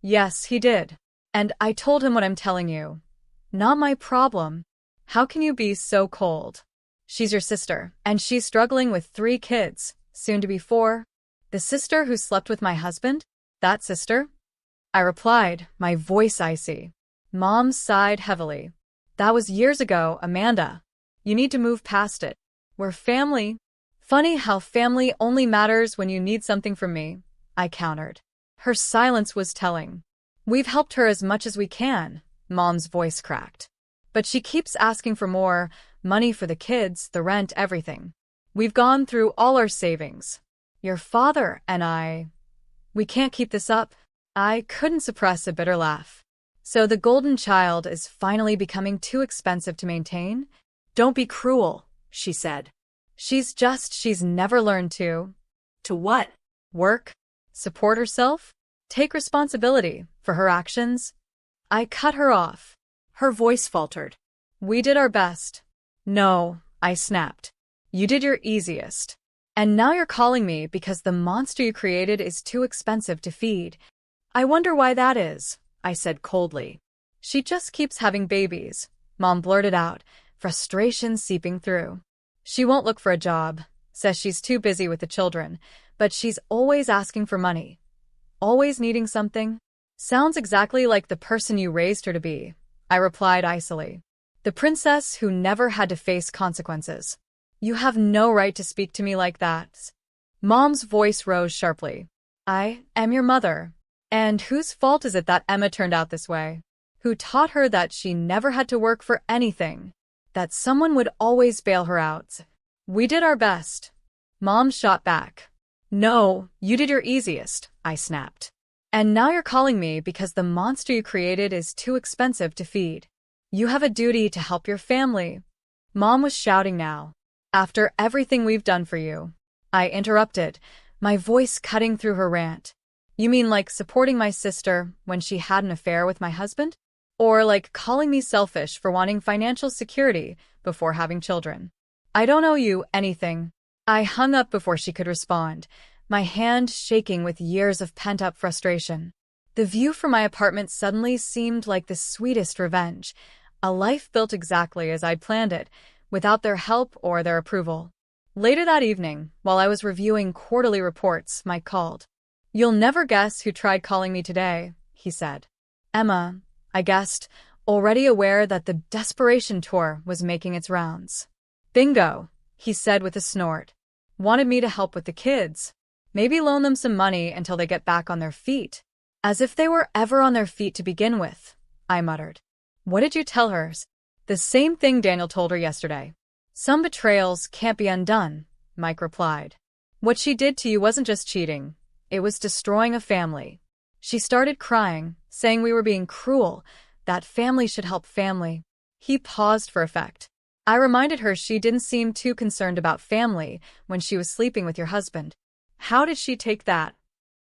Yes, he did. And I told him what I'm telling you. Not my problem. How can you be so cold? She's your sister, and she's struggling with 3 kids, soon to be 4. The sister who slept with my husband? That sister? I replied, my voice icy. Mom sighed heavily. That was years ago, Amanda. You need to move past it. We're family. Funny how family only matters when you need something from me, I countered. Her silence was telling. We've helped her as much as we can, Mom's voice cracked. But she keeps asking for more, money for the kids, the rent, everything. We've gone through all our savings. Your father and we can't keep this up. I couldn't suppress a bitter laugh. So the golden child is finally becoming too expensive to maintain? Don't be cruel, she said. She's never learned to. To what? Work? Support herself? Take responsibility for her actions? I cut her off. Her voice faltered. We did our best. No, I snapped. You did your easiest. And now you're calling me because the monster you created is too expensive to feed. I wonder why that is, I said coldly. She just keeps having babies, Mom blurted out, frustration seeping through. She won't look for a job, says she's too busy with the children, but she's always asking for money. Always needing something? Sounds exactly like the person you raised her to be, I replied icily. The princess who never had to face consequences. You have no right to speak to me like that. Mom's voice rose sharply. I am your mother. And whose fault is it that Emma turned out this way? Who taught her that she never had to work for anything? That someone would always bail her out? We did our best. Mom shot back. No, you did your easiest, I snapped. And now you're calling me because the monster you created is too expensive to feed. You have a duty to help your family. Mom was shouting now. After everything we've done for you. I interrupted, my voice cutting through her rant. You mean like supporting my sister when she had an affair with my husband? Or like calling me selfish for wanting financial security before having children? I don't owe you anything. I hung up before she could respond, my hand shaking with years of pent-up frustration. The view from my apartment suddenly seemed like the sweetest revenge, a life built exactly as I'd planned it, without their help or their approval. Later that evening, while I was reviewing quarterly reports, Mike called. You'll never guess who tried calling me today, he said. Emma, I guessed, already aware that the desperation tour was making its rounds. Bingo, he said with a snort. Wanted me to help with the kids. Maybe loan them some money until they get back on their feet. As if they were ever on their feet to begin with, I muttered. What did you tell her? The same thing Daniel told her yesterday. Some betrayals can't be undone, Mike replied. What she did to you wasn't just cheating. It was destroying a family. She started crying, saying we were being cruel, that family should help family. He paused for effect. I reminded her she didn't seem too concerned about family when she was sleeping with your husband. How did she take that?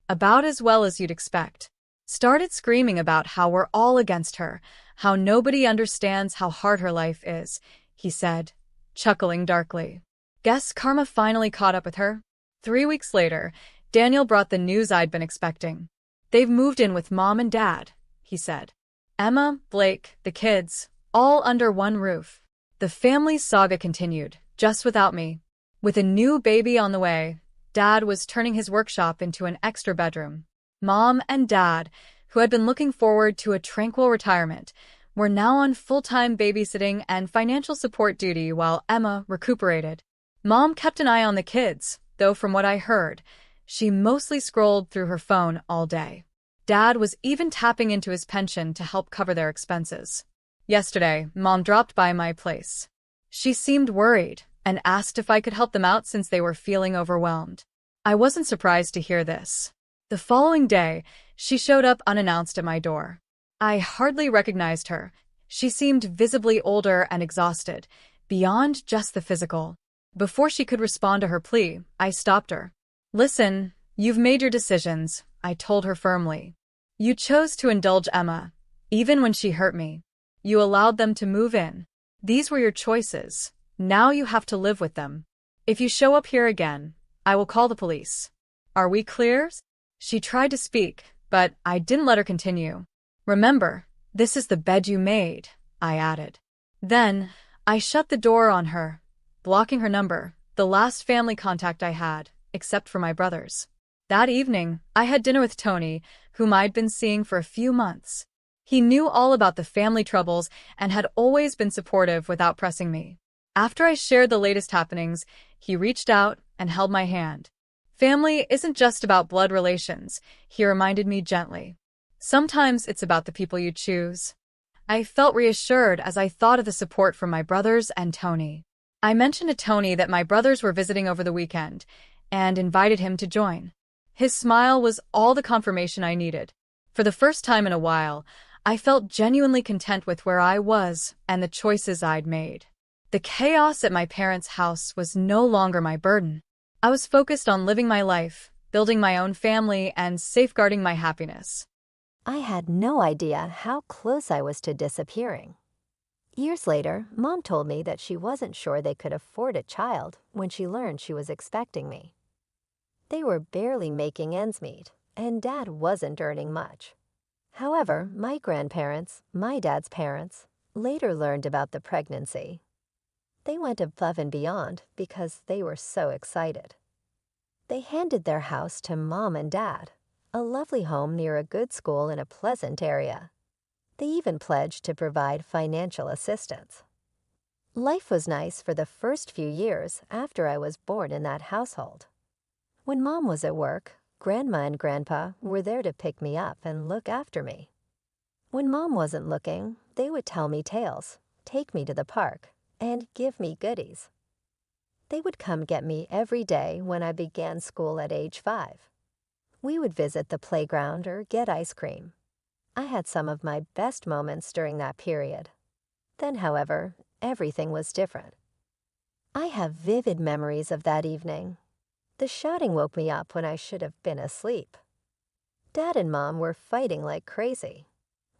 About as well as you'd expect. Started screaming about how we're all against her, how nobody understands how hard her life is, he said, chuckling darkly. Guess karma finally caught up with her? 3 weeks later, Daniel brought the news I'd been expecting. They've moved in with Mom and Dad, he said. Emma, Blake, the kids, all under one roof. The family saga continued, just without me. With a new baby on the way, Dad was turning his workshop into an extra bedroom. Mom and Dad, who had been looking forward to a tranquil retirement, were now on full-time babysitting and financial support duty while Emma recuperated. Mom kept an eye on the kids, though from what I heard, she mostly scrolled through her phone all day. Dad was even tapping into his pension to help cover their expenses. Yesterday, Mom dropped by my place. She seemed worried and asked if I could help them out since they were feeling overwhelmed. I wasn't surprised to hear this. The following day, she showed up unannounced at my door. I hardly recognized her. She seemed visibly older and exhausted, beyond just the physical. Before she could respond to her plea, I stopped her. Listen, you've made your decisions, I told her firmly. You chose to indulge Emma, even when she hurt me. You allowed them to move in. These were your choices. Now you have to live with them. If you show up here again, I will call the police. Are we clear? She tried to speak, but I didn't let her continue. Remember, this is the bed you made, I added. Then, I shut the door on her, blocking her number, the last family contact I had, except for my brothers. That evening, I had dinner with Tony, whom I'd been seeing for a few months. He knew all about the family troubles and had always been supportive without pressing me. After I shared the latest happenings, he reached out and held my hand. Family isn't just about blood relations, he reminded me gently. Sometimes it's about the people you choose. I felt reassured as I thought of the support from my brothers and Tony. I mentioned to Tony that my brothers were visiting over the weekend and invited him to join. His smile was all the confirmation I needed. For the first time in a while, I felt genuinely content with where I was and the choices I'd made. The chaos at my parents' house was no longer my burden. I was focused on living my life, building my own family, and safeguarding my happiness. I had no idea how close I was to disappearing. Years later, Mom told me that she wasn't sure they could afford a child when she learned she was expecting me. They were barely making ends meet, and Dad wasn't earning much. However, my grandparents, my dad's parents, later learned about the pregnancy. They went above and beyond because they were so excited. They handed their house to Mom and Dad, a lovely home near a good school in a pleasant area. They even pledged to provide financial assistance. Life was nice for the first few years after I was born in that household. When Mom was at work, Grandma and Grandpa were there to pick me up and look after me. When Mom wasn't looking, they would tell me tales, take me to the park, and give me goodies. They would come get me every day when I began school at age 5. We would visit the playground or get ice cream. I had some of my best moments during that period. Then, however, everything was different. I have vivid memories of that evening. The shouting woke me up when I should have been asleep. Dad and Mom were fighting like crazy.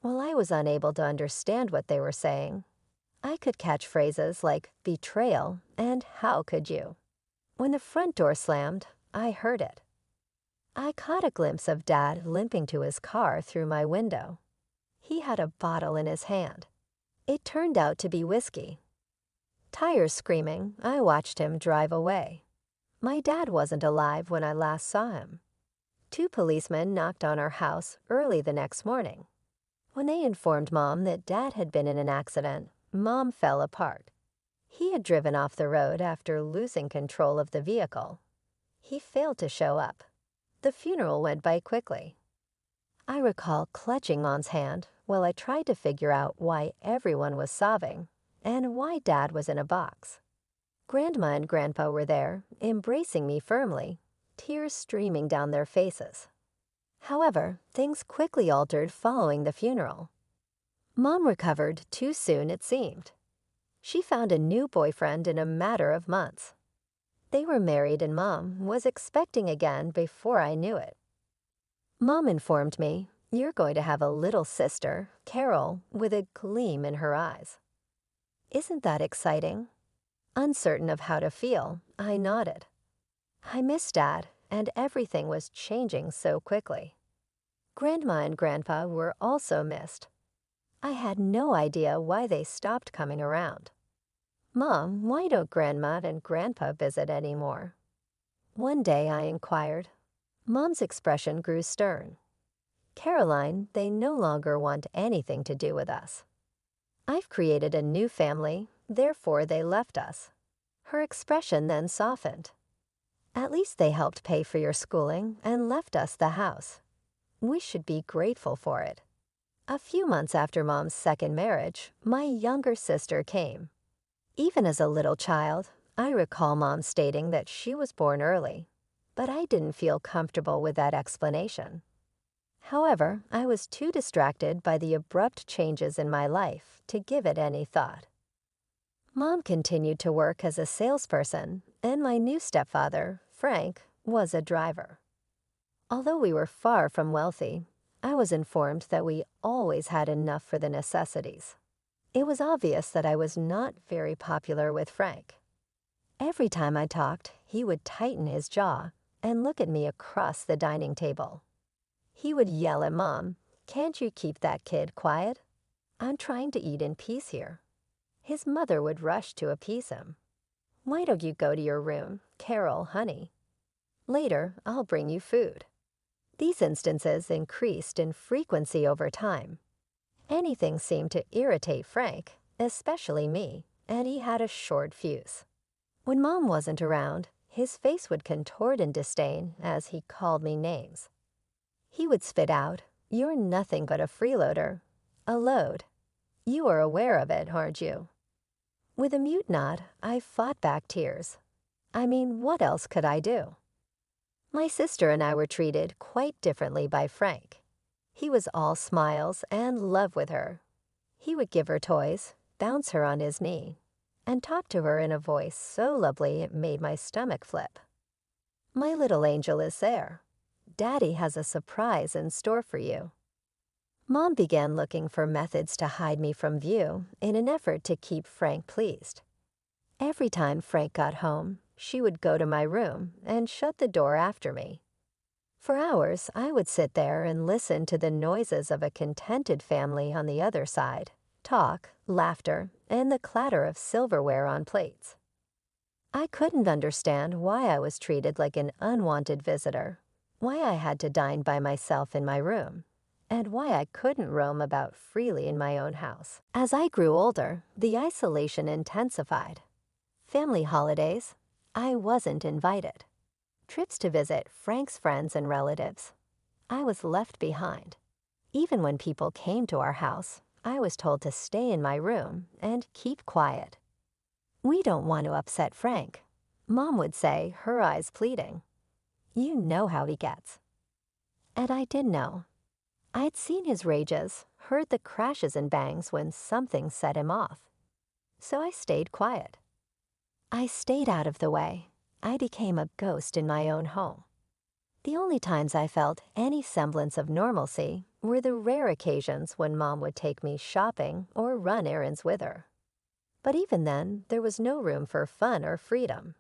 While I was unable to understand what they were saying, I could catch phrases like betrayal and how could you. When the front door slammed, I heard it. I caught a glimpse of Dad limping to his car through my window. He had a bottle in his hand. It turned out to be whiskey. Tires screaming, I watched him drive away. My dad wasn't alive when I last saw him. 2 policemen knocked on our house early the next morning. When they informed Mom that Dad had been in an accident, Mom fell apart. He had driven off the road after losing control of the vehicle. He failed to show up. The funeral went by quickly. I recall clutching Mom's hand while I tried to figure out why everyone was sobbing and why Dad was in a box. Grandma and Grandpa were there, embracing me firmly, tears streaming down their faces. However, things quickly altered following the funeral. Mom recovered too soon, it seemed. She found a new boyfriend in a matter of months. They were married and Mom was expecting again before I knew it. Mom informed me, "You're going to have a little sister, Carol, with a gleam in her eyes." Isn't that exciting? Uncertain of how to feel, I nodded. I missed Dad, and everything was changing so quickly. Grandma and Grandpa were also missed. I had no idea why they stopped coming around. "Mom, why don't Grandma and Grandpa visit anymore?" One day I inquired. Mom's expression grew stern. "Caroline, they no longer want anything to do with us. I've created a new family, therefore they left us." Her expression then softened. "At least they helped pay for your schooling and left us the house. We should be grateful for it." A few months after Mom's second marriage, my younger sister came. Even as a little child, I recall Mom stating that she was born early, but I didn't feel comfortable with that explanation. However, I was too distracted by the abrupt changes in my life to give it any thought. Mom continued to work as a salesperson, and my new stepfather, Frank, was a driver. Although we were far from wealthy, I was informed that we always had enough for the necessities. It was obvious that I was not very popular with Frank. Every time I talked, he would tighten his jaw and look at me across the dining table. He would yell at Mom, "Can't you keep that kid quiet? I'm trying to eat in peace here." His mother would rush to appease him. "Why don't you go to your room, Carol, honey? Later, I'll bring you food." These instances increased in frequency over time. Anything seemed to irritate Frank, especially me, and he had a short fuse. When Mom wasn't around, his face would contort in disdain as he called me names. He would spit out, "You're nothing but a freeloader. A load. You are aware of it, aren't you?" With a mute nod, I fought back tears. I mean, what else could I do? My sister and I were treated quite differently by Frank. He was all smiles and love with her. He would give her toys, bounce her on his knee, and talk to her in a voice so lovely it made my stomach flip. "My little angel is there. Daddy has a surprise in store for you." Mom began looking for methods to hide me from view in an effort to keep Frank pleased. Every time Frank got home, she would go to my room and shut the door after me. For hours, I would sit there and listen to the noises of a contented family on the other side, talk, laughter, and the clatter of silverware on plates. I couldn't understand why I was treated like an unwanted visitor, why I had to dine by myself in my room, and why I couldn't roam about freely in my own house. As I grew older, the isolation intensified. Family holidays, I wasn't invited. Trips to visit Frank's friends and relatives, I was left behind. Even when people came to our house, I was told to stay in my room and keep quiet. "We don't want to upset Frank," Mom would say, her eyes pleading. "You know how he gets." And I did know. I'd seen his rages, heard the crashes and bangs when something set him off. So I stayed quiet. I stayed out of the way. I became a ghost in my own home. The only times I felt any semblance of normalcy were the rare occasions when Mom would take me shopping or run errands with her. But even then, there was no room for fun or freedom.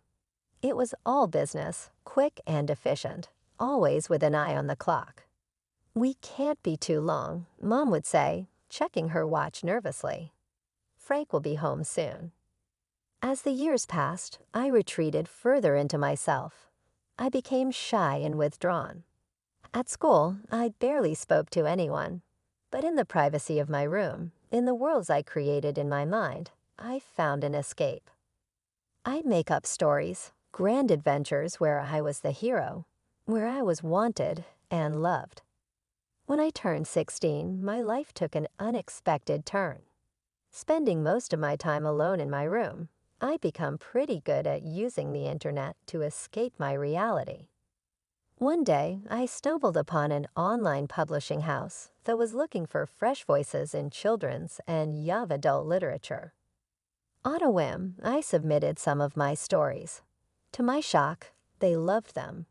It was all business, quick and efficient, always with an eye on the clock. "We can't be too long," Mom would say, checking her watch nervously. "Frank will be home soon." As the years passed, I retreated further into myself. I became shy and withdrawn. At school, I barely spoke to anyone. But in the privacy of my room, in the worlds I created in my mind, I found an escape. I'd make up stories, grand adventures where I was the hero, where I was wanted and loved. When I turned 16, my life took an unexpected turn. Spending most of my time alone in my room, I'd become pretty good at using the internet to escape my reality. One day, I stumbled upon an online publishing house that was looking for fresh voices in children's and young adult literature. On a whim, I submitted some of my stories. To my shock, they loved them.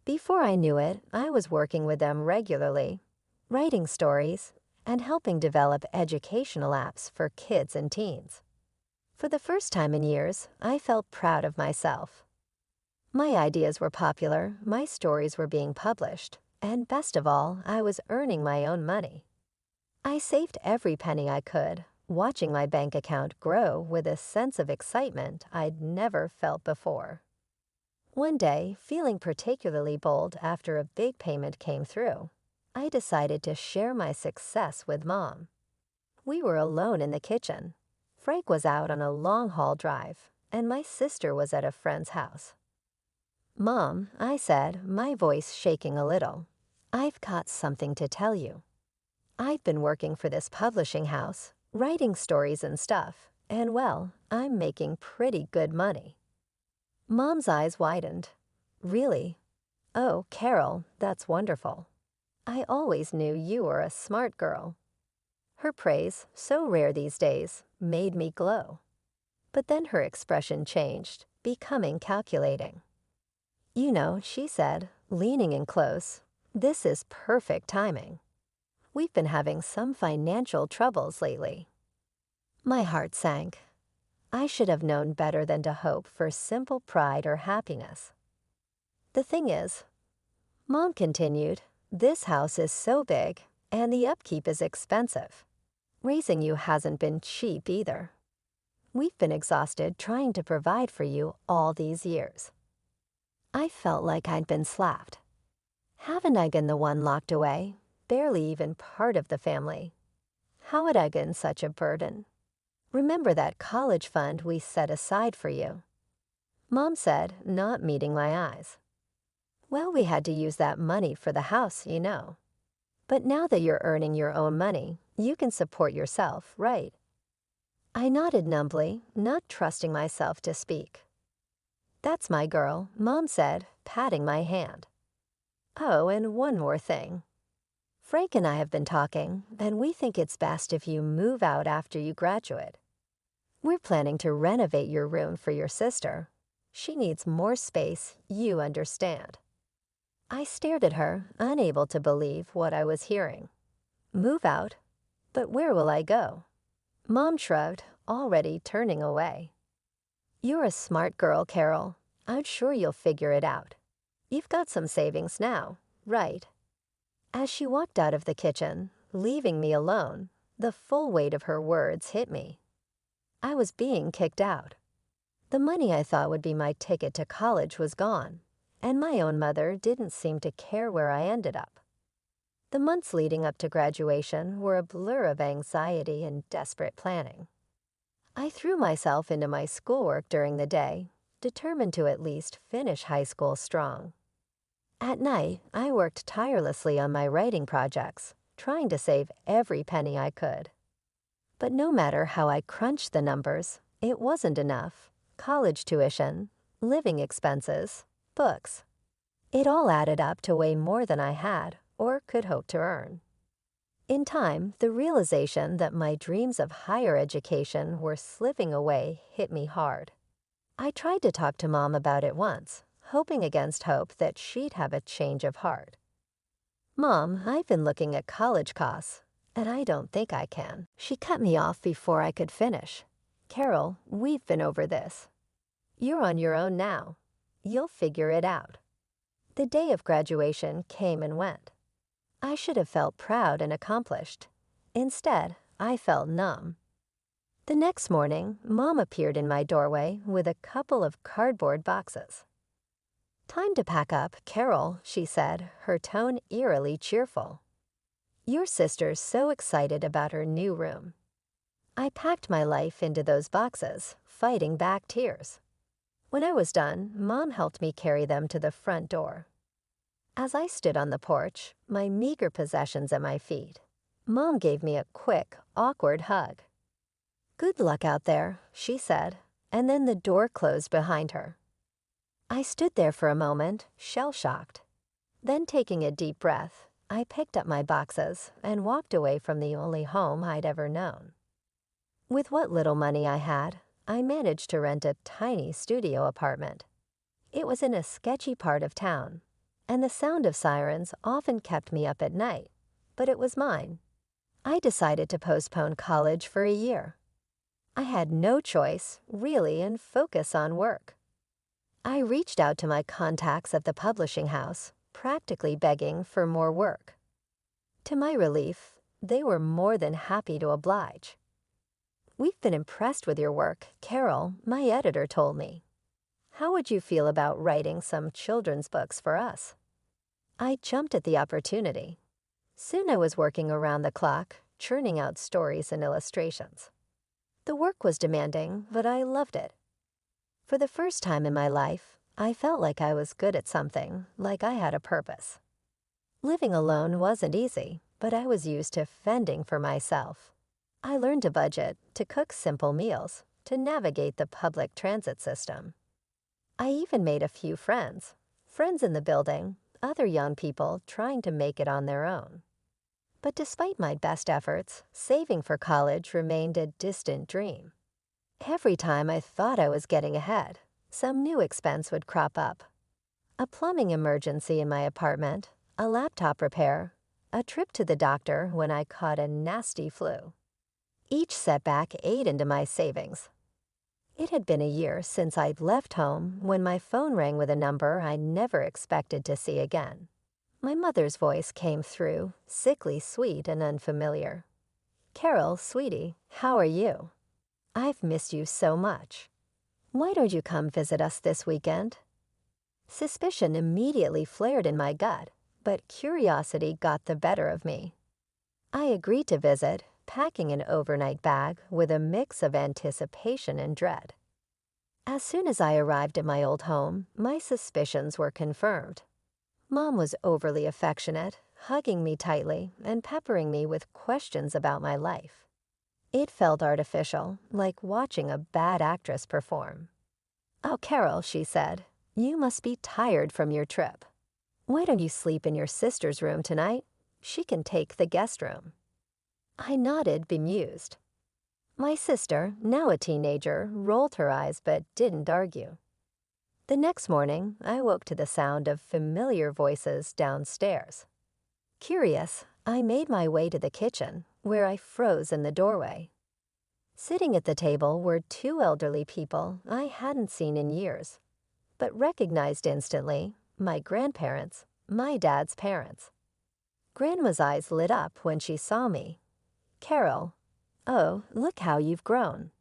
Before I knew it, I was working with them regularly, writing stories, and helping develop educational apps for kids and teens. For the first time in years, I felt proud of myself. My ideas were popular, my stories were being published, and best of all, I was earning my own money. I saved every penny I could, watching my bank account grow with a sense of excitement I'd never felt before. One day, feeling particularly bold after a big payment came through, I decided to share my success with Mom. We were alone in the kitchen. Frank was out on a long-haul drive, and my sister was at a friend's house. "Mom," I said, my voice shaking a little, "I've got something to tell you. I've been working for this publishing house, writing stories and stuff, and well, I'm making pretty good money." Mom's eyes widened. "Really? Oh, Carol, that's wonderful. I always knew you were a smart girl." Her praise, so rare these days, made me glow. But then her expression changed, becoming calculating. "You know," she said, leaning in close, "this is perfect timing. We've been having some financial troubles lately." My heart sank. I should have known better than to hope for simple pride or happiness. "The thing is," Mom continued, "this house is so big, and the upkeep is expensive. Raising you hasn't been cheap either. We've been exhausted trying to provide for you all these years." I felt like I'd been slapped. Haven't I been the one locked away, barely even part of the family? How had I been such a burden? Remember that college fund we set aside for you?" Mom said, not meeting my eyes. "Well, we had to use that money for the house, you know. But now that you're earning your own money, you can support yourself, right?" I nodded numbly, not trusting myself to speak. "That's my girl," Mom said, patting my hand. "Oh, and one more thing. Frank and I have been talking, and we think it's best if you move out after you graduate. We're planning to renovate your room for your sister. She needs more space, you understand." I stared at her, unable to believe what I was hearing. "Move out? But where will I go?" Mom shrugged, already turning away. "You're a smart girl, Carol. I'm sure you'll figure it out. You've got some savings now, right?" As she walked out of the kitchen, leaving me alone, the full weight of her words hit me. I was being kicked out. The money I thought would be my ticket to college was gone, and my own mother didn't seem to care where I ended up. The months leading up to graduation were a blur of anxiety and desperate planning. I threw myself into my schoolwork during the day, determined to at least finish high school strong. At night, I worked tirelessly on my writing projects, trying to save every penny I could. But no matter how I crunched the numbers, it wasn't enough. College tuition, living expenses, books. It all added up to way more than I had or could hope to earn. In time, the realization that my dreams of higher education were slipping away hit me hard. I tried to talk to Mom about it once, hoping against hope that she'd have a change of heart. "Mom, I've been looking at college costs, and I don't think I can." She cut me off before I could finish. "Carol, we've been over this. You're on your own now. You'll figure it out." The day of graduation came and went. I should have felt proud and accomplished. Instead, I felt numb. The next morning, Mom appeared in my doorway with a couple of cardboard boxes. "Time to pack up, Carol," she said, her tone eerily cheerful. "Your sister's so excited about her new room." I packed my life into those boxes, fighting back tears. When I was done, Mom helped me carry them to the front door. As I stood on the porch, my meager possessions at my feet, Mom gave me a quick, awkward hug. "Good luck out there," she said, and then the door closed behind her. I stood there for a moment, shell-shocked. Then, taking a deep breath, I picked up my boxes and walked away from the only home I'd ever known. With what little money I had, I managed to rent a tiny studio apartment. It was in a sketchy part of town, and the sound of sirens often kept me up at night, but it was mine. I decided to postpone college for a year. I had no choice, really, and focus on work. I reached out to my contacts at the publishing house, practically begging for more work. To my relief, they were more than happy to oblige. "We've been impressed with your work, Carol," my editor told me. "How would you feel about writing some children's books for us?" I jumped at the opportunity. Soon I was working around the clock, churning out stories and illustrations. The work was demanding, but I loved it. For the first time in my life, I felt like I was good at something, like I had a purpose. Living alone wasn't easy, but I was used to fending for myself. I learned to budget, to cook simple meals, to navigate the public transit system. I even made a few friends in the building, other young people trying to make it on their own. But despite my best efforts, saving for college remained a distant dream. Every time I thought I was getting ahead, some new expense would crop up. A plumbing emergency in my apartment, a laptop repair, a trip to the doctor when I caught a nasty flu. Each setback ate into my savings. It had been a year since I'd left home when my phone rang with a number I never expected to see again. My mother's voice came through, sickly sweet and unfamiliar. "Carol, sweetie, how are you? I've missed you so much. Why don't you come visit us this weekend?" Suspicion immediately flared in my gut, but curiosity got the better of me. I agreed to visit, packing an overnight bag with a mix of anticipation and dread. As soon as I arrived at my old home, my suspicions were confirmed. Mom was overly affectionate, hugging me tightly and peppering me with questions about my life. It felt artificial, like watching a bad actress perform. "Oh, Carol," she said, "you must be tired from your trip. Why don't you sleep in your sister's room tonight? She can take the guest room." I nodded, bemused. My sister, now a teenager, rolled her eyes but didn't argue. The next morning, I woke to the sound of familiar voices downstairs. Curious, I made my way to the kitchen, where I froze in the doorway. Sitting at the table were two elderly people I hadn't seen in years, but recognized instantly: my grandparents, my dad's parents. Grandma's eyes lit up when she saw me. "Carol, oh, look how you've grown."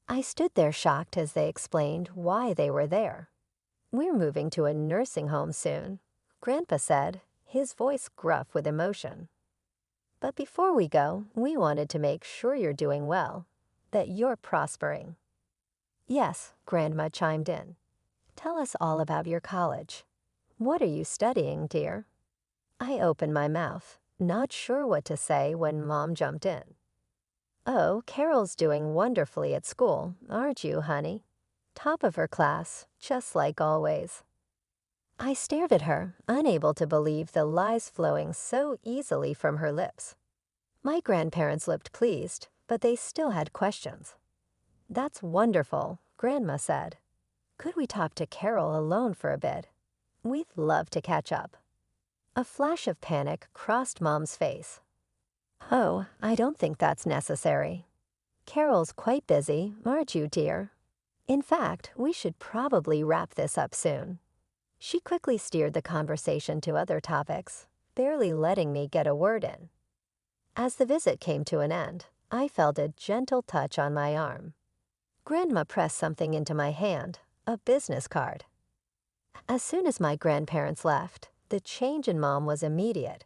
I stood there shocked as they explained why they were there. "We're moving to a nursing home soon," Grandpa said, his voice gruff with emotion. "But before we go, we wanted to make sure you're doing well, that you're prospering." "Yes," Grandma chimed in. "Tell us all about your college. What are you studying, dear?" I opened my mouth, not sure what to say when Mom jumped in. "Oh, Carol's doing wonderfully at school, aren't you, honey? Top of her class, just like always." I stared at her, unable to believe the lies flowing so easily from her lips. My grandparents looked pleased, but they still had questions. "That's wonderful," Grandma said. "Could we talk to Carol alone for a bit? We'd love to catch up." A flash of panic crossed Mom's face. "Oh, I don't think that's necessary. Carol's quite busy, aren't you, dear? In fact, we should probably wrap this up soon." She quickly steered the conversation to other topics, barely letting me get a word in. As the visit came to an end, I felt a gentle touch on my arm. Grandma pressed something into my hand, a business card. As soon as my grandparents left, the change in Mom was immediate.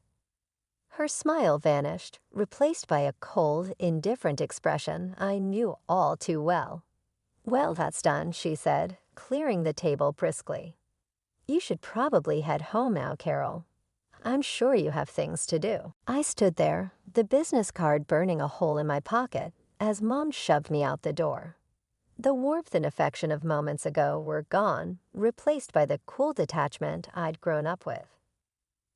Her smile vanished, replaced by a cold, indifferent expression I knew all too well. "Well, that's done," she said, clearing the table briskly. "You should probably head home now, Carol. I'm sure you have things to do." I stood there, the business card burning a hole in my pocket, as Mom shoved me out the door. The warmth and affection of moments ago were gone, replaced by the cool detachment I'd grown up with.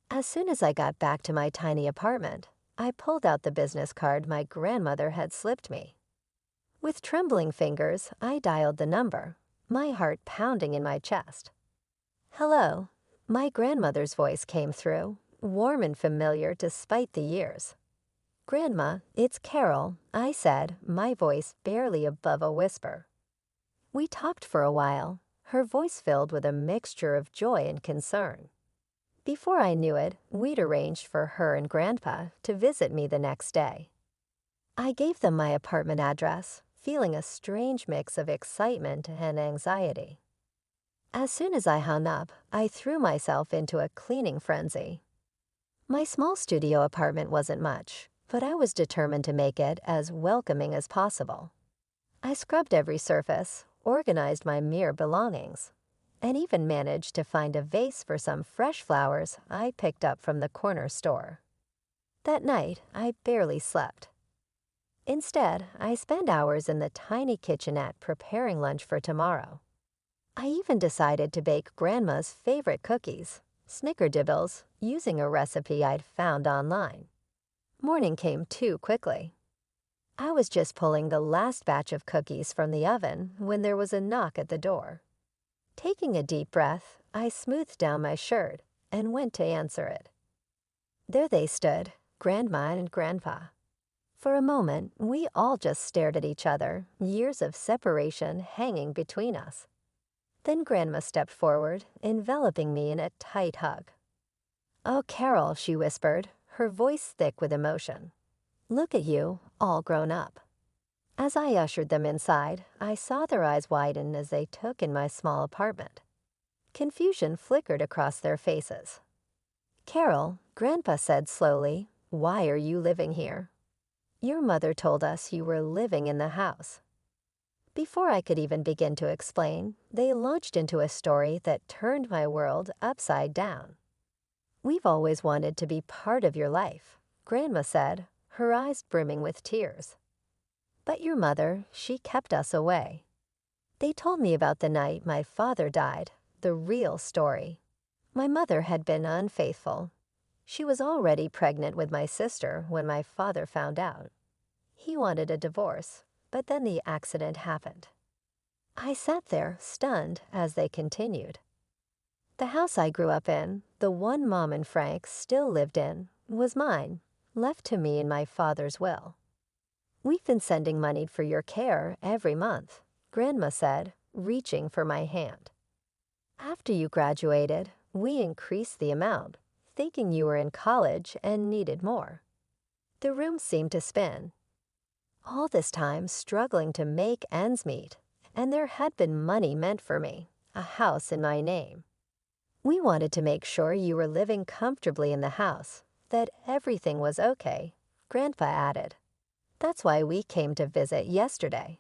As soon as I got back to my tiny apartment, I pulled out the business card my grandmother had slipped me. With trembling fingers, I dialed the number, my heart pounding in my chest. "Hello." My grandmother's voice came through, warm and familiar despite the years. "Grandma, it's Carol," I said, my voice barely above a whisper. We talked for a while, her voice filled with a mixture of joy and concern. Before I knew it, we'd arranged for her and Grandpa to visit me the next day. I gave them my apartment address, feeling a strange mix of excitement and anxiety. As soon as I hung up, I threw myself into a cleaning frenzy. My small studio apartment wasn't much, but I was determined to make it as welcoming as possible. I scrubbed every surface, organized my mere belongings, and even managed to find a vase for some fresh flowers I picked up from the corner store. That night, I barely slept. Instead, I spent hours in the tiny kitchenette preparing lunch for tomorrow. I even decided to bake Grandma's favorite cookies, snickerdoodles, using a recipe I'd found online. Morning came too quickly. I was just pulling the last batch of cookies from the oven when there was a knock at the door. Taking a deep breath, I smoothed down my shirt and went to answer it. There they stood, Grandma and Grandpa. For a moment, we all just stared at each other, years of separation hanging between us. Then Grandma stepped forward, enveloping me in a tight hug. "Oh, Carol," she whispered, her voice thick with emotion. "Look at you, all grown up." As I ushered them inside, I saw their eyes widen as they took in my small apartment. Confusion flickered across their faces. "Carol," Grandpa said slowly, "why are you living here? Your mother told us you were living in the house." Before I could even begin to explain, they launched into a story that turned my world upside down. "We've always wanted to be part of your life," Grandma said, her eyes brimming with tears. "But your mother, she kept us away." They told me about the night my father died, the real story. My mother had been unfaithful. She was already pregnant with my sister when my father found out. He wanted a divorce, but then the accident happened. I sat there, stunned, as they continued. The house I grew up in, the one Mom and Frank still lived in, was mine, left to me in my father's will. "We've been sending money for your care every month," Grandma said, reaching for my hand. "After you graduated, we increased the amount, thinking you were in college and needed more." The room seemed to spin. All this time struggling to make ends meet, and there had been money meant for me, a house in my name. We wanted to make sure you were living comfortably in the house, that everything was okay, Grandpa added. That's why we came to visit yesterday.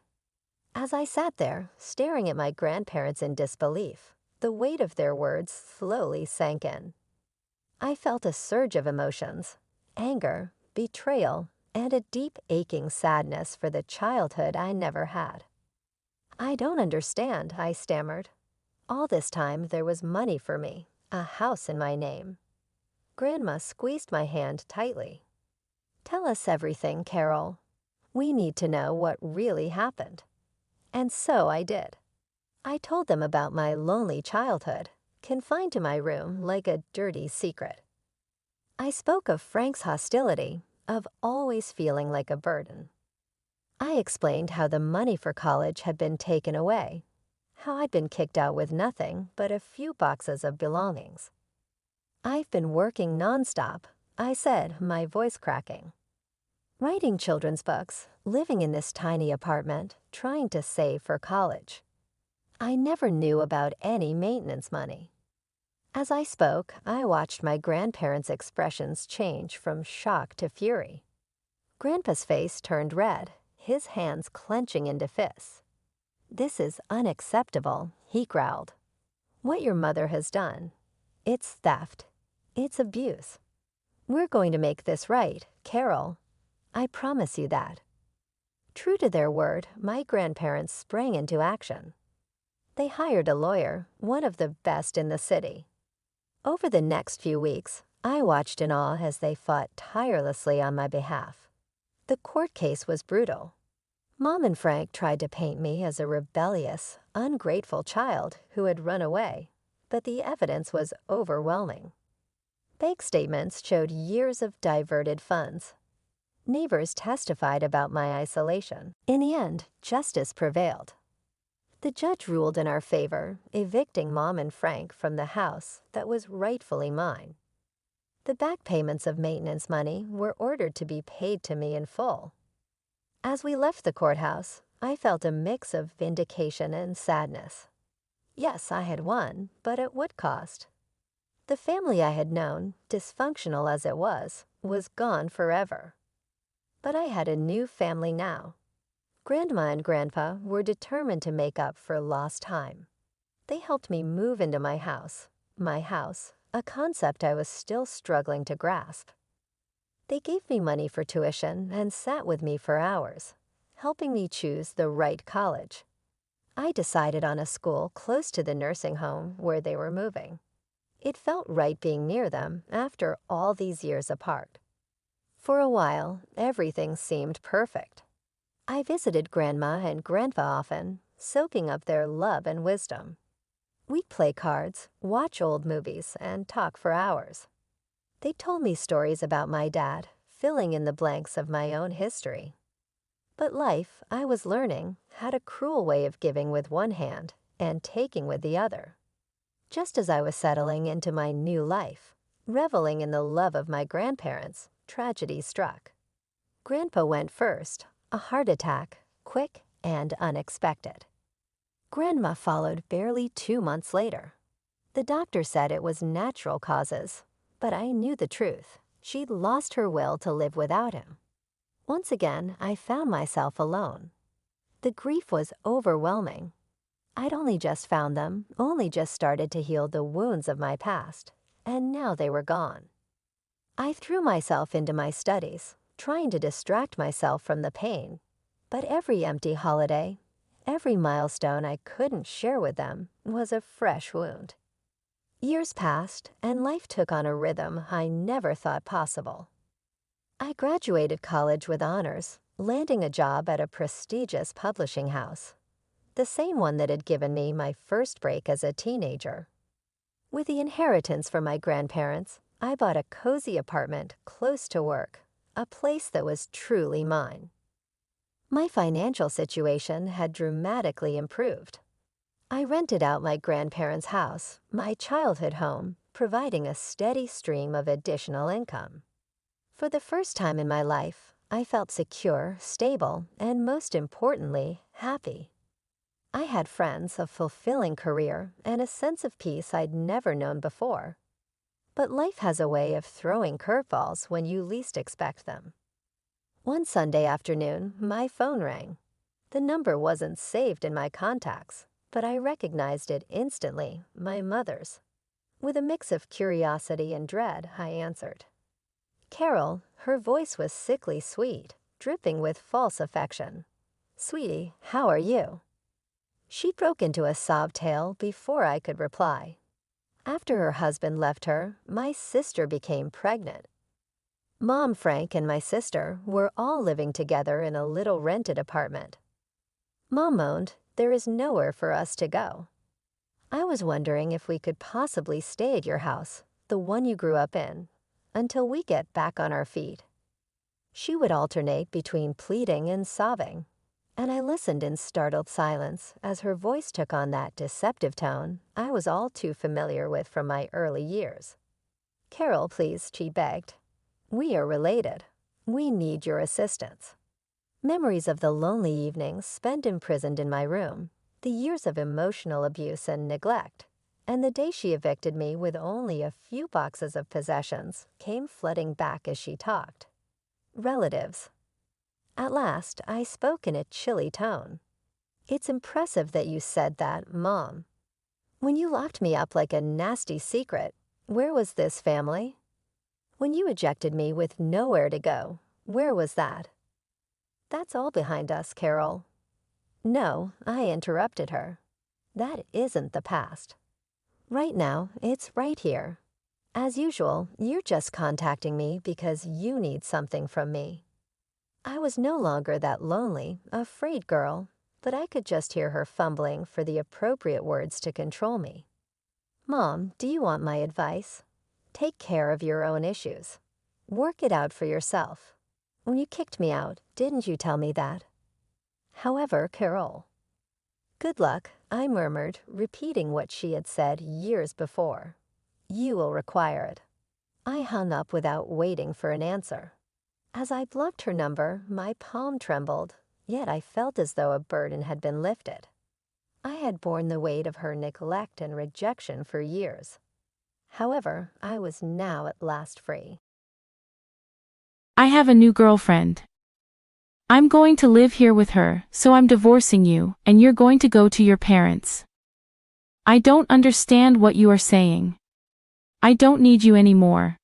As I sat there, staring at my grandparents in disbelief, the weight of their words slowly sank in. I felt a surge of emotions: anger, betrayal, and a deep aching sadness for the childhood I never had. I don't understand, I stammered. All this time there was money for me, a house in my name. Grandma squeezed my hand tightly. Tell us everything, Carol. We need to know what really happened. And so I did. I told them about my lonely childhood, confined to my room like a dirty secret. I spoke of Frank's hostility, of always feeling like a burden. I explained how the money for college had been taken away, how I'd been kicked out with nothing but a few boxes of belongings. I've been working nonstop, I said, my voice cracking. Writing children's books, living in this tiny apartment, trying to save for college. I never knew about any maintenance money. As I spoke, I watched my grandparents' expressions change from shock to fury. Grandpa's face turned red, his hands clenching into fists. This is unacceptable, he growled. What your mother has done, it's theft. It's abuse. We're going to make this right, Carol. I promise you that. True to their word, my grandparents sprang into action. They hired a lawyer, one of the best in the city. Over the next few weeks, I watched in awe as they fought tirelessly on my behalf. The court case was brutal. Mom and Frank tried to paint me as a rebellious, ungrateful child who had run away, but the evidence was overwhelming. Bank statements showed years of diverted funds. Neighbors testified about my isolation. In the end, justice prevailed. The judge ruled in our favor, evicting Mom and Frank from the house that was rightfully mine. The back payments of maintenance money were ordered to be paid to me in full. As we left the courthouse, I felt a mix of vindication and sadness. Yes, I had won, but at what cost? The family I had known, dysfunctional as it was gone forever. But I had a new family now. Grandma and Grandpa were determined to make up for lost time. They helped me move into my house, a concept I was still struggling to grasp. They gave me money for tuition and sat with me for hours, helping me choose the right college. I decided on a school close to the nursing home where they were moving. It felt right being near them after all these years apart. For a while, everything seemed perfect. I visited Grandma and Grandpa often, soaking up their love and wisdom. We'd play cards, watch old movies, and talk for hours. They told me stories about my dad, filling in the blanks of my own history. But life, I was learning, had a cruel way of giving with one hand and taking with the other. Just as I was settling into my new life, reveling in the love of my grandparents, tragedy struck. Grandpa went first, a heart attack, quick and unexpected. Grandma followed barely 2 months later. The doctor said it was natural causes, but I knew the truth. She'd lost her will to live without him. Once again, I found myself alone. The grief was overwhelming. I'd only just found them, only just started to heal the wounds of my past, and now they were gone. I threw myself into my studies, trying to distract myself from the pain, but every empty holiday, every milestone I couldn't share with them was a fresh wound. Years passed, and life took on a rhythm I never thought possible. I graduated college with honors, landing a job at a prestigious publishing house, the same one that had given me my first break as a teenager. With the inheritance from my grandparents, I bought a cozy apartment close to work, a place that was truly mine. My financial situation had dramatically improved. I rented out my grandparents' house, my childhood home, providing a steady stream of additional income. For the first time in my life, I felt secure, stable, and most importantly, happy. I had friends, a fulfilling career, and a sense of peace I'd never known before. But life has a way of throwing curveballs when you least expect them. One Sunday afternoon, my phone rang. The number wasn't saved in my contacts, but I recognized it instantly, my mother's. With a mix of curiosity and dread, I answered. Carol, her voice was sickly sweet, dripping with false affection. Sweetie, how are you? She broke into a sob tale before I could reply. After her husband left her, my sister became pregnant. Mom, Frank, and my sister were all living together in a little rented apartment. Mom moaned, there is nowhere for us to go. I was wondering if we could possibly stay at your house, the one you grew up in, until we get back on our feet. She would alternate between pleading and sobbing, and I listened in startled silence as her voice took on that deceptive tone I was all too familiar with from my early years. Carol, please, she begged. We are related. We need your assistance. Memories of the lonely evenings spent imprisoned in my room, the years of emotional abuse and neglect, and the day she evicted me with only a few boxes of possessions came flooding back as she talked. Relatives. At last, I spoke in a chilly tone. It's impressive that you said that, Mom. When you locked me up like a nasty secret, where was this family? When you ejected me with nowhere to go, where was that? That's all behind us, Carol. No, I interrupted her. That isn't the past. Right now, it's right here. As usual, you're just contacting me because you need something from me. I was no longer that lonely, afraid girl, but I could just hear her fumbling for the appropriate words to control me. Mom, do you want my advice? Take care of your own issues. Work it out for yourself. When you kicked me out, didn't you tell me that? However, Carol. Good luck, I murmured, repeating what she had said years before. You will require it. I hung up without waiting for an answer. As I blocked her number, my palm trembled, yet I felt as though a burden had been lifted. I had borne the weight of her neglect and rejection for years. However, I was now at last free. I have a new girlfriend. I'm going to live here with her, so I'm divorcing you, and you're going to go to your parents. I don't understand what you are saying. I don't need you anymore.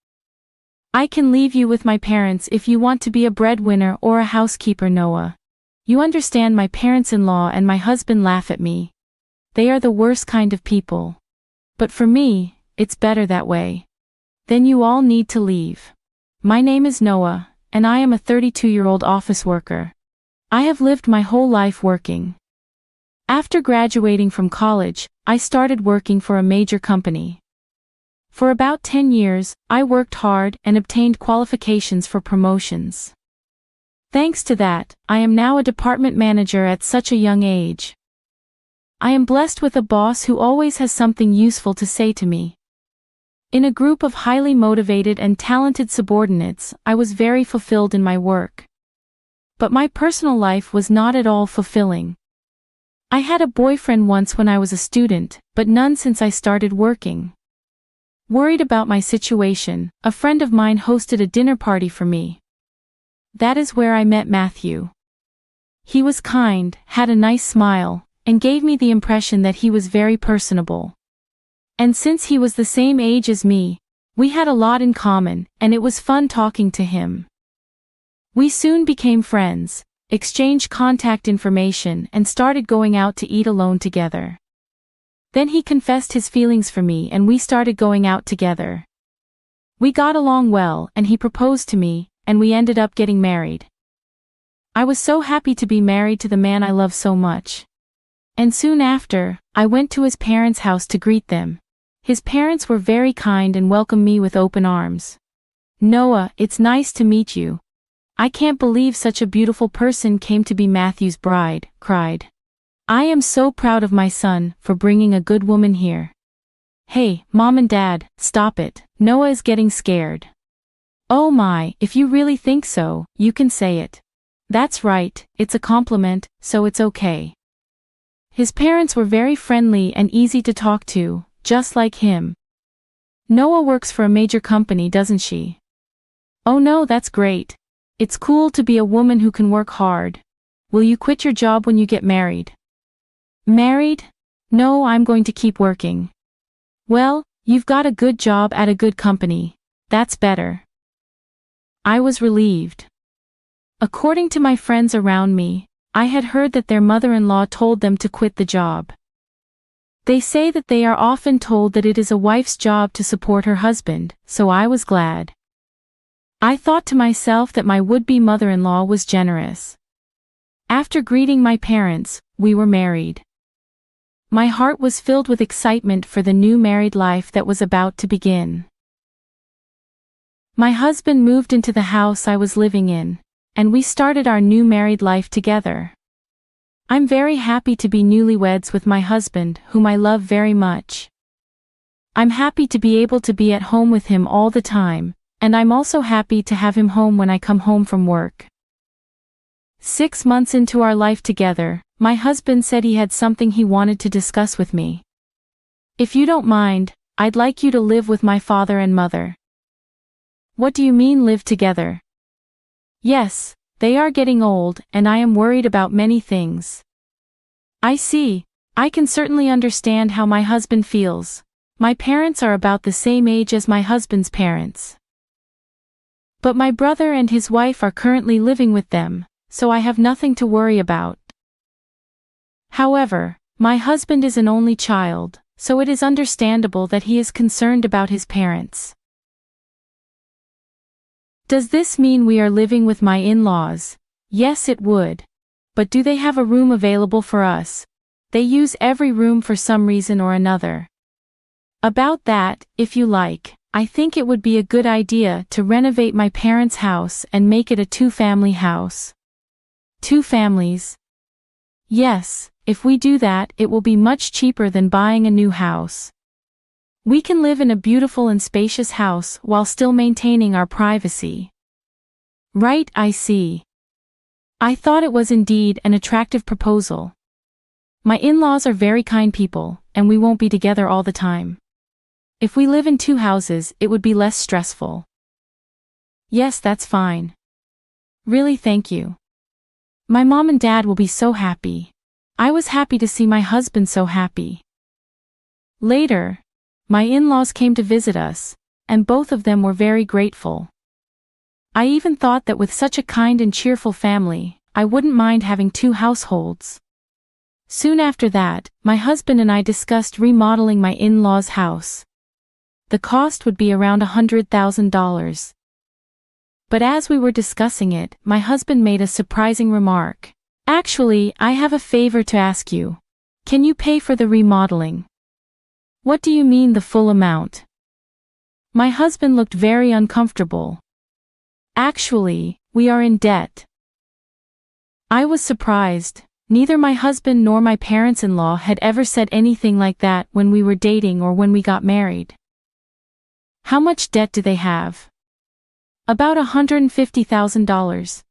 I can leave you with my parents if you want to be a breadwinner or a housekeeper, Noah. You understand, my parents-in-law and my husband laugh at me. They are the worst kind of people. But for me, it's better that way. Then you all need to leave. My name is Noah, and I am a 32-year-old office worker. I have lived my whole life working. After graduating from college, I started working for a major company. For about 10 years, I worked hard and obtained qualifications for promotions. Thanks to that, I am now a department manager at such a young age. I am blessed with a boss who always has something useful to say to me. In a group of highly motivated and talented subordinates, I was very fulfilled in my work. But my personal life was not at all fulfilling. I had a boyfriend once when I was a student, but none since I started working. Worried about my situation, a friend of mine hosted a dinner party for me. That is where I met Matthew. He was kind, had a nice smile, and gave me the impression that he was very personable. And since he was the same age as me, we had a lot in common, and it was fun talking to him. We soon became friends, exchanged contact information, and started going out to eat alone together. Then he confessed his feelings for me and we started going out together. We got along well and he proposed to me, and we ended up getting married. I was so happy to be married to the man I love so much. And soon after, I went to his parents' house to greet them. His parents were very kind and welcomed me with open arms. Noah, it's nice to meet you. I can't believe such a beautiful person came to be Matthew's bride, cried. I am so proud of my son for bringing a good woman here. Hey, Mom and Dad, stop it, Noah is getting scared. Oh my, if you really think so, you can say it. That's right, it's a compliment, so it's okay. His parents were very friendly and easy to talk to, just like him. Noah works for a major company, doesn't she? Oh no, that's great. It's cool to be a woman who can work hard. Will you quit your job when you get married? Married? No, I'm going to keep working. Well, you've got a good job at a good company. That's better. I was relieved. According to my friends around me, I had heard that their mother-in-law told them to quit the job. They say that they are often told that it is a wife's job to support her husband, so I was glad. I thought to myself that my would-be mother-in-law was generous. After greeting my parents, we were married. My heart was filled with excitement for the new married life that was about to begin. My husband moved into the house I was living in, and we started our new married life together. I'm very happy to be newlyweds with my husband, whom I love very much. I'm happy to be able to be at home with him all the time, and I'm also happy to have him home when I come home from work. 6 months into our life together, my husband said he had something he wanted to discuss with me. If you don't mind, I'd like you to live with my father and mother. What do you mean live together? Yes, they are getting old, and I am worried about many things. I see. I can certainly understand how my husband feels. My parents are about the same age as my husband's parents. But my brother and his wife are currently living with them, so I have nothing to worry about. However, my husband is an only child, so it is understandable that he is concerned about his parents. Does this mean we are living with my in-laws? Yes, it would. But do they have a room available for us? They use every room for some reason or another. About that, if you like, I think it would be a good idea to renovate my parents' house and make it a 2-family house. 2 families? Yes, if we do that, it will be much cheaper than buying a new house. We can live in a beautiful and spacious house while still maintaining our privacy. Right, I see. I thought it was indeed an attractive proposal. My in-laws are very kind people, and we won't be together all the time. If we live in 2 houses, it would be less stressful. Yes, that's fine. Really, thank you. My mom and dad will be so happy. I was happy to see my husband so happy. Later, my in-laws came to visit us, and both of them were very grateful. I even thought that with such a kind and cheerful family, I wouldn't mind having 2 households. Soon after that, my husband and I discussed remodeling my in-laws' house. The cost would be around $100,000. But as we were discussing it, my husband made a surprising remark. Actually, I have a favor to ask you. Can you pay for the remodeling? What do you mean the full amount? My husband looked very uncomfortable. Actually, we are in debt. I was surprised. Neither my husband nor my parents-in-law had ever said anything like that when we were dating or when we got married. How much debt do they have? About $150,000.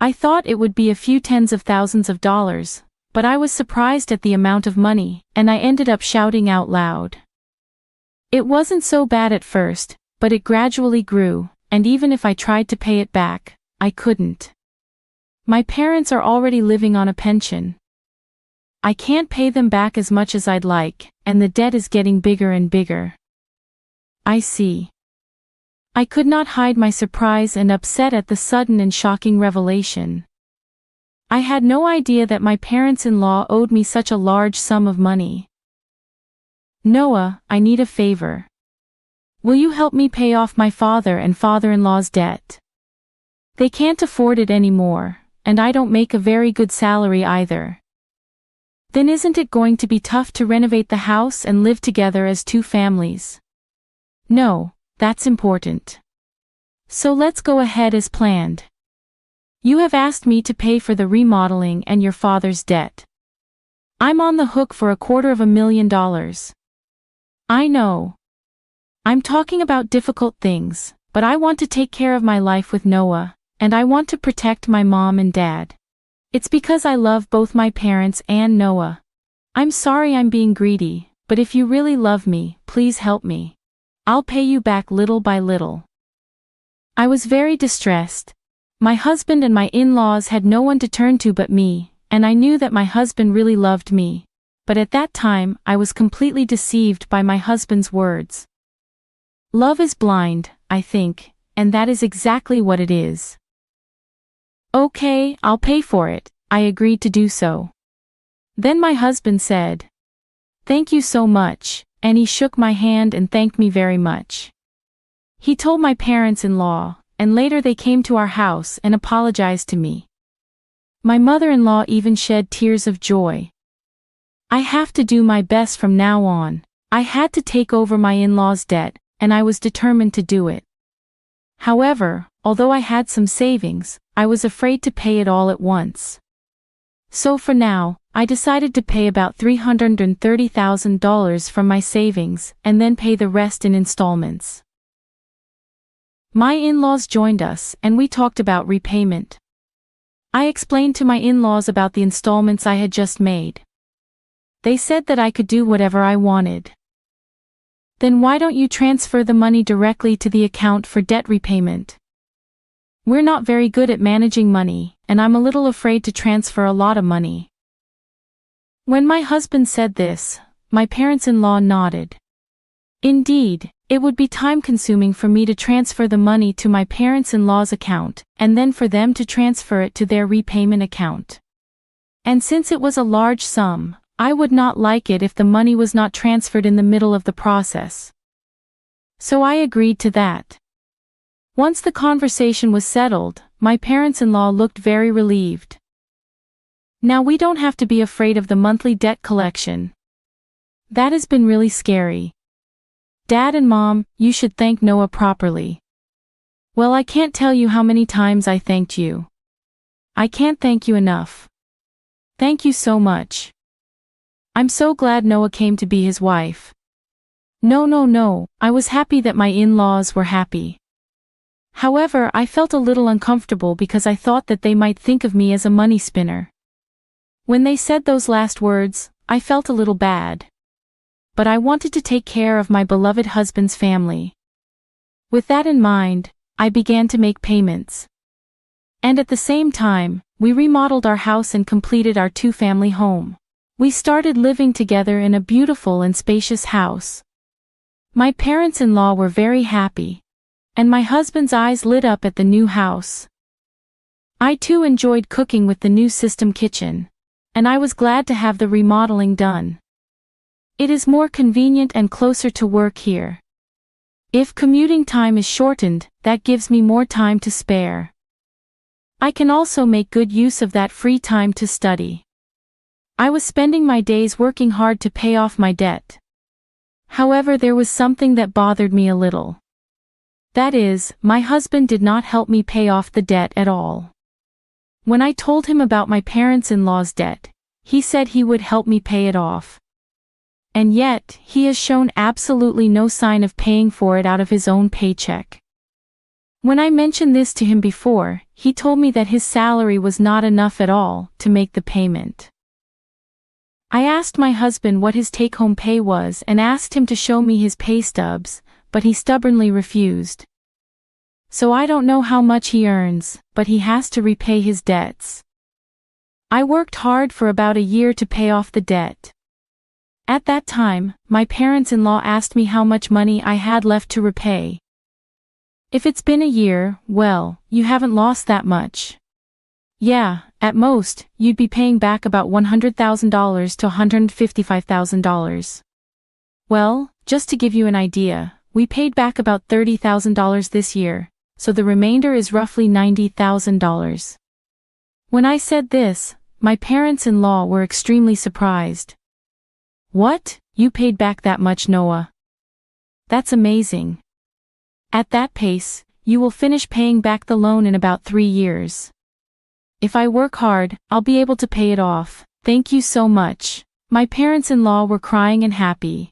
I thought it would be a few tens of thousands of dollars, but I was surprised at the amount of money, and I ended up shouting out loud. It wasn't so bad at first, but it gradually grew, and even if I tried to pay it back, I couldn't. My parents are already living on a pension. I can't pay them back as much as I'd like, and the debt is getting bigger and bigger. I see. I could not hide my surprise and upset at the sudden and shocking revelation. I had no idea that my parents-in-law owed me such a large sum of money. Noah, I need a favor. Will you help me pay off my father and father-in-law's debt? They can't afford it anymore, and I don't make a very good salary either. Then isn't it going to be tough to renovate the house and live together as 2 families? No, that's important. So let's go ahead as planned. You have asked me to pay for the remodeling and your father's debt. I'm on the hook for $250,000. I know. I'm talking about difficult things, but I want to take care of my life with Noah, and I want to protect my mom and dad. It's because I love both my parents and Noah, I'm sorry I'm being greedy, but if you really love me, please help me. I'll pay you back little by little. I was very distressed. My husband and my in-laws had no one to turn to but me, and I knew that my husband really loved me. But at that time, I was completely deceived by my husband's words. Love is blind, I think, and that is exactly what it is. Okay, I'll pay for it. I agreed to do so. Then my husband said, "Thank you so much," and he shook my hand and thanked me very much. He told my parents-in-law, and later they came to our house and apologized to me. My mother-in-law even shed tears of joy. I have to do my best from now on. I had to take over my in-laws' debt, and I was determined to do it. However, although I had some savings, I was afraid to pay it all at once. So for now, I decided to pay about $330,000 from my savings and then pay the rest in installments. My in-laws joined us and we talked about repayment. I explained to my in-laws about the installments I had just made. They said that I could do whatever I wanted. Then why don't you transfer the money directly to the account for debt repayment? We're not very good at managing money, and I'm a little afraid to transfer a lot of money. When my husband said this, my parents-in-law nodded. Indeed, it would be time-consuming for me to transfer the money to my parents-in-law's account, and then for them to transfer it to their repayment account. And since it was a large sum, I would not like it if the money was not transferred in the middle of the process. So I agreed to that. Once the conversation was settled, my parents-in-law looked very relieved. Now we don't have to be afraid of the monthly debt collection. That has been really scary. Dad and Mom, you should thank Noah properly. Well, I can't tell you how many times I thanked you. I can't thank you enough. Thank you so much. I'm so glad Noah came to be his wife. No, I was happy that my in-laws were happy. However, I felt a little uncomfortable because I thought that they might think of me as a money spinner. When they said those last words, I felt a little bad. But I wanted to take care of my beloved husband's family. With that in mind, I began to make payments. And at the same time, we remodeled our house and completed our two-family home. We started living together in a beautiful and spacious house. My parents-in-law were very happy. And my husband's eyes lit up at the new house. I too enjoyed cooking with the new system kitchen. And I was glad to have the remodeling done. It is more convenient and closer to work here. If commuting time is shortened, that gives me more time to spare. I can also make good use of that free time to study. I was spending my days working hard to pay off my debt. However, there was something that bothered me a little. That is, my husband did not help me pay off the debt at all. When I told him about my parents-in-law's debt, he said he would help me pay it off. And yet, he has shown absolutely no sign of paying for it out of his own paycheck. When I mentioned this to him before, he told me that his salary was not enough at all to make the payment. I asked my husband what his take-home pay was and asked him to show me his pay stubs, but he stubbornly refused. So I don't know how much he earns, but he has to repay his debts. I worked hard for about a year to pay off the debt. At that time, my parents-in-law asked me how much money I had left to repay. If it's been a year, well, you haven't lost that much. Yeah, at most, you'd be paying back about $100,000 to $155,000. Well, just to give you an idea, we paid back about $30,000 this year, so the remainder is roughly $90,000. When I said this, my parents-in-law were extremely surprised. What? You paid back that much, Noah? That's amazing. At that pace, you will finish paying back the loan in about 3 years. If I work hard, I'll be able to pay it off. Thank you so much. My parents-in-law were crying and happy.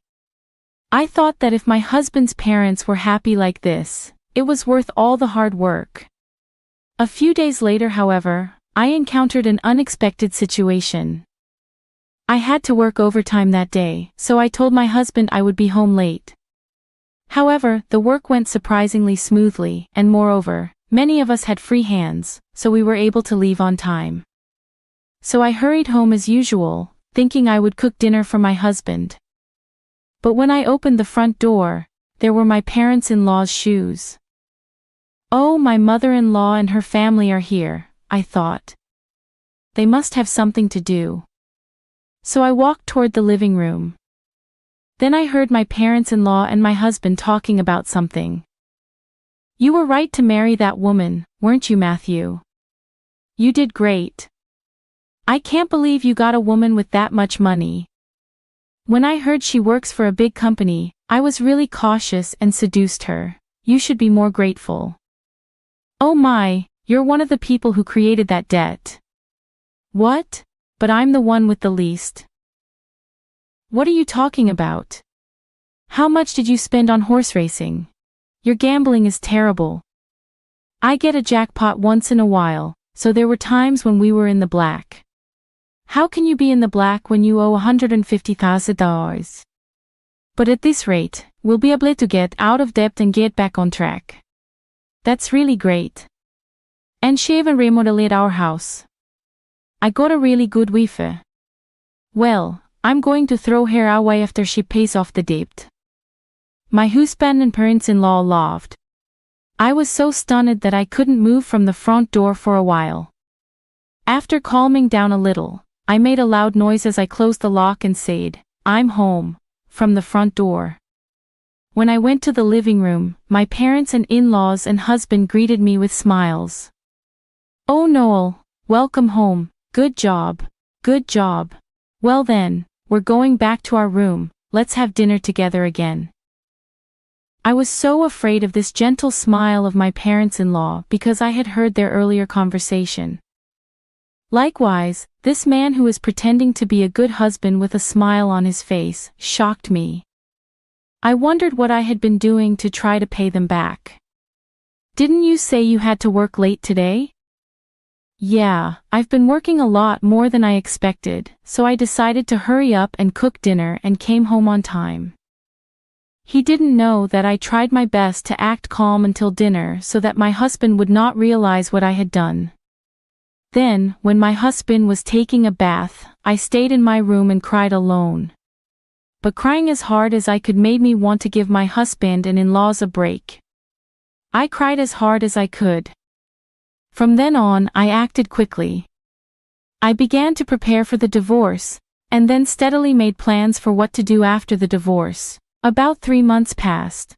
I thought that if my husband's parents were happy like this, it was worth all the hard work. A few days later, however, I encountered an unexpected situation. I had to work overtime that day, so I told my husband I would be home late. However, the work went surprisingly smoothly, and moreover, many of us had free hands, so we were able to leave on time. So I hurried home as usual, thinking I would cook dinner for my husband. But when I opened the front door, there were my parents-in-law's shoes. Oh, my mother-in-law and her family are here, I thought. They must have something to do. So I walked toward the living room. Then I heard my parents-in-law and my husband talking about something. You were right to marry that woman, weren't you, Matthew? You did great. I can't believe you got a woman with that much money. When I heard she works for a big company, I was really cautious and seduced her. You should be more grateful. Oh my, you're one of the people who created that debt. What? But I'm the one with the least. What are you talking about? How much did you spend on horse racing? Your gambling is terrible. I get a jackpot once in a while, so there were times when we were in the black. How can you be in the black when you owe $150,000? But at this rate, we'll be able to get out of debt and get back on track. That's really great. And she even remodeled our house. I got a really good wife. Well, I'm going to throw her away after she pays off the debt. My husband and parents-in-law laughed. I was so stunned that I couldn't move from the front door for a while. After calming down a little, I made a loud noise as I closed the lock and said, "I'm home," from the front door. When I went to the living room, my parents and in-laws and husband greeted me with smiles. "Oh Noel, welcome home, good job, good job. Well then, we're going back to our room, let's have dinner together again." I was so afraid of this gentle smile of my parents-in-law because I had heard their earlier conversation. Likewise, this man who was pretending to be a good husband with a smile on his face shocked me. I wondered what I had been doing to try to pay them back. "Didn't you say you had to work late today?" "Yeah, I've been working a lot more than I expected, so I decided to hurry up and cook dinner and came home on time." He didn't know that I tried my best to act calm until dinner so that my husband would not realize what I had done. Then, when my husband was taking a bath, I stayed in my room and cried alone. But crying as hard as I could made me want to give my husband and in-laws a break. I cried as hard as I could. From then on, I acted quickly. I began to prepare for the divorce, and then steadily made plans for what to do after the divorce. About 3 months passed.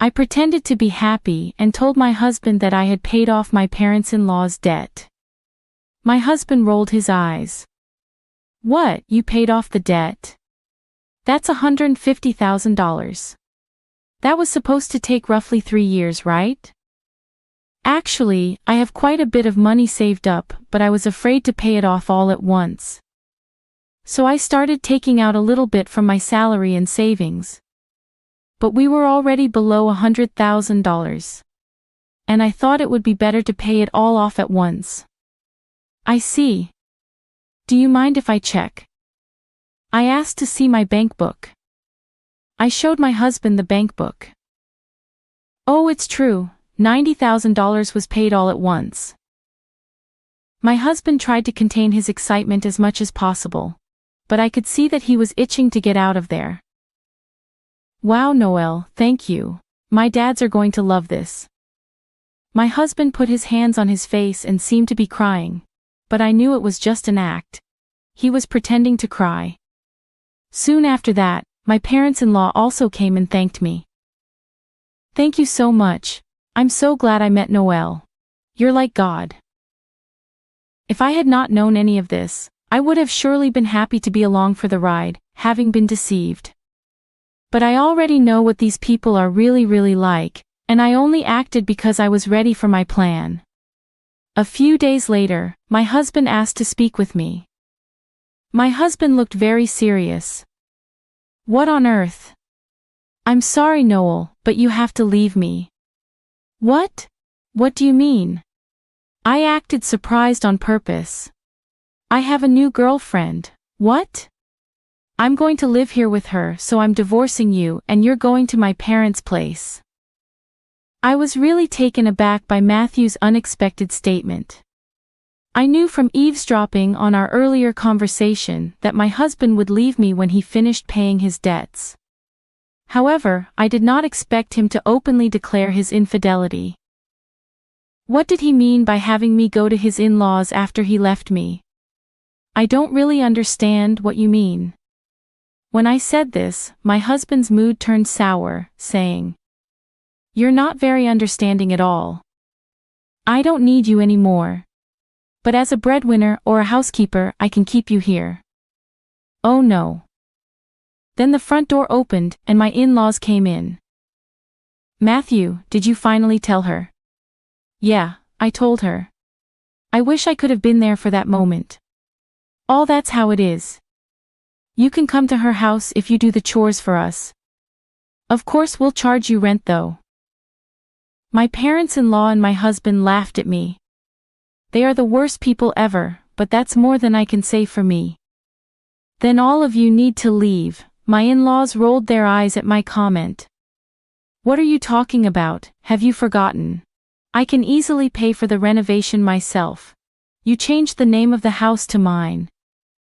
I pretended to be happy and told my husband that I had paid off my parents-in-law's debt. My husband rolled his eyes. "What, you paid off the debt? That's $150,000. That was supposed to take roughly 3 years, right?" "Actually, I have quite a bit of money saved up, but I was afraid to pay it off all at once. So I started taking out a little bit from my salary and savings. But we were already below $100,000. And I thought it would be better to pay it all off at once." "I see. Do you mind if I check?" I asked to see my bank book. I showed my husband the bank book. "Oh, it's true, $90,000 was paid all at once." My husband tried to contain his excitement as much as possible, but I could see that he was itching to get out of there. "Wow, Noel, thank you. My dads are going to love this." My husband put his hands on his face and seemed to be crying, but I knew it was just an act. He was pretending to cry. Soon after that, my parents-in-law also came and thanked me. "Thank you so much. I'm so glad I met Noel. You're like God." If I had not known any of this, I would have surely been happy to be along for the ride, having been deceived. But I already know what these people are really like, and I only acted because I was ready for my plan. A few days later, my husband asked to speak with me. My husband looked very serious. "What on earth?" "I'm sorry, Noel, but you have to leave me." "What? What do you mean?" I acted surprised on purpose. "I have a new girlfriend." "What? I'm going to live here with her, so I'm divorcing you and you're going to my parents' place. I was really taken aback by Matthew's unexpected statement. I knew from eavesdropping on our earlier conversation that my husband would leave me when he finished paying his debts. However, I did not expect him to openly declare his infidelity. What did he mean by having me go to his in-laws after he left me? I don't really understand what you mean. When I said this, my husband's mood turned sour, saying, "You're not very understanding at all. I don't need you anymore. But as a breadwinner or a housekeeper, I can keep you here." Oh no. Then the front door opened and my in-laws came in. "Matthew, did you finally tell her?" "Yeah, I told her. I wish I could have been there for that moment." "Oh, that's how it is. You can come to her house if you do the chores for us. Of course we'll charge you rent though." My parents-in-law and my husband laughed at me. They are the worst people ever, but that's more than I can say for me. "Then all of you need to leave." My in-laws rolled their eyes at my comment. "What are you talking about? Have you forgotten? I can easily pay for the renovation myself. You changed the name of the house to mine.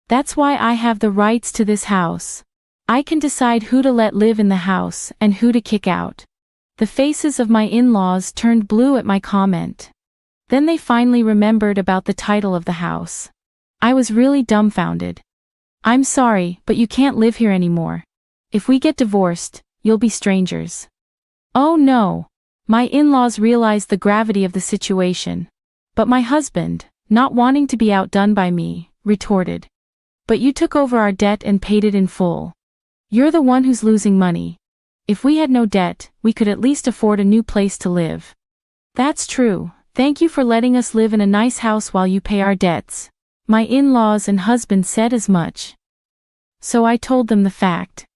That's why I have the rights to this house. I can decide who to let live in the house and who to kick out." The faces of my in-laws turned blue at my comment. Then they finally remembered about the title of the house. I was really dumbfounded. "I'm sorry, but you can't live here anymore. If we get divorced, you'll be strangers." Oh no! My in-laws realized the gravity of the situation. But my husband, not wanting to be outdone by me, retorted, "But you took over our debt and paid it in full. You're the one who's losing money. If we had no debt, we could at least afford a new place to live." "That's true. Thank you for letting us live in a nice house while you pay our debts." My in-laws and husband said as much. So I told them the fact.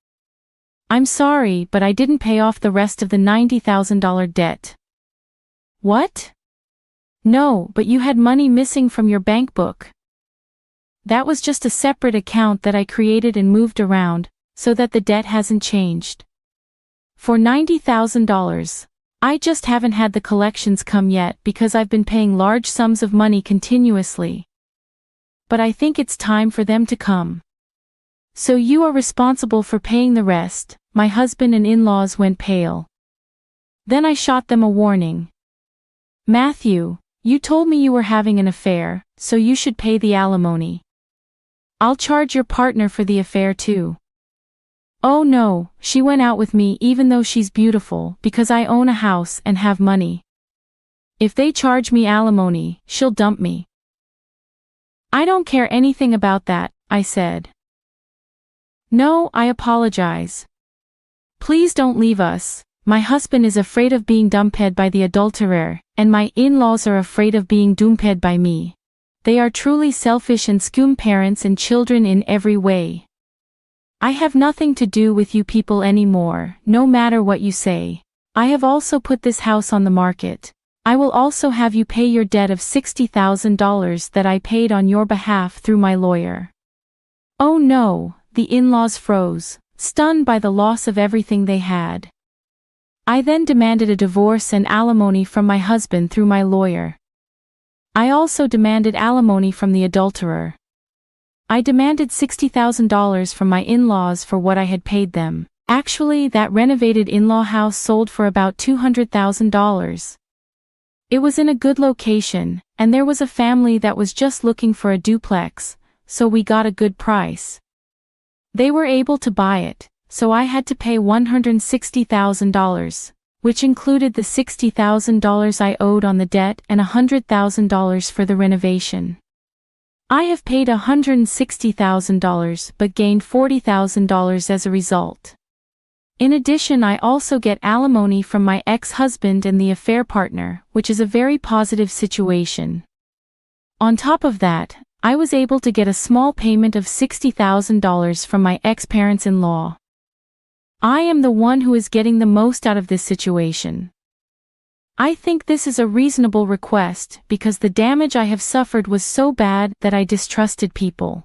"I'm sorry, but I didn't pay off the rest of the $90,000 debt." "What?" "No, but you had money missing from your bank book." "That was just a separate account that I created and moved around, so that the debt hasn't changed. For $90,000. I just haven't had the collections come yet because I've been paying large sums of money continuously. But I think it's time for them to come." "So you are responsible for paying the rest." My husband and in-laws went pale. Then I shot them a warning. "Matthew, you told me you were having an affair, so you should pay the alimony. I'll charge your partner for the affair too." "Oh no, she went out with me even though she's beautiful because I own a house and have money. If they charge me alimony, she'll dump me." "I don't care anything about that," I said. "No, I apologize. Please don't leave us. My husband is afraid of being dumped by the adulterer, and my in-laws are afraid of being dumped by me. They are truly selfish and scum parents and children in every way. I have nothing to do with you people anymore, no matter what you say. I have also put this house on the market. I will also have you pay your debt of $60,000 that I paid on your behalf through my lawyer." Oh no, the in-laws froze, stunned by the loss of everything they had. I then demanded a divorce and alimony from my husband through my lawyer. I also demanded alimony from the adulterer. I demanded $60,000 from my in-laws for what I had paid them. Actually, that renovated in-law house sold for about $200,000. It was in a good location, and there was a family that was just looking for a duplex, so we got a good price. They were able to buy it, so I had to pay $160,000, which included the $60,000 I owed on the debt and $100,000 for the renovation. I have paid $160,000 but gained $40,000 as a result. In addition, I also get alimony from my ex-husband and the affair partner, which is a very positive situation. On top of that, I was able to get a small payment of $60,000 from my ex-parents-in-law. I am the one who is getting the most out of this situation. I think this is a reasonable request because the damage I have suffered was so bad that I distrusted people.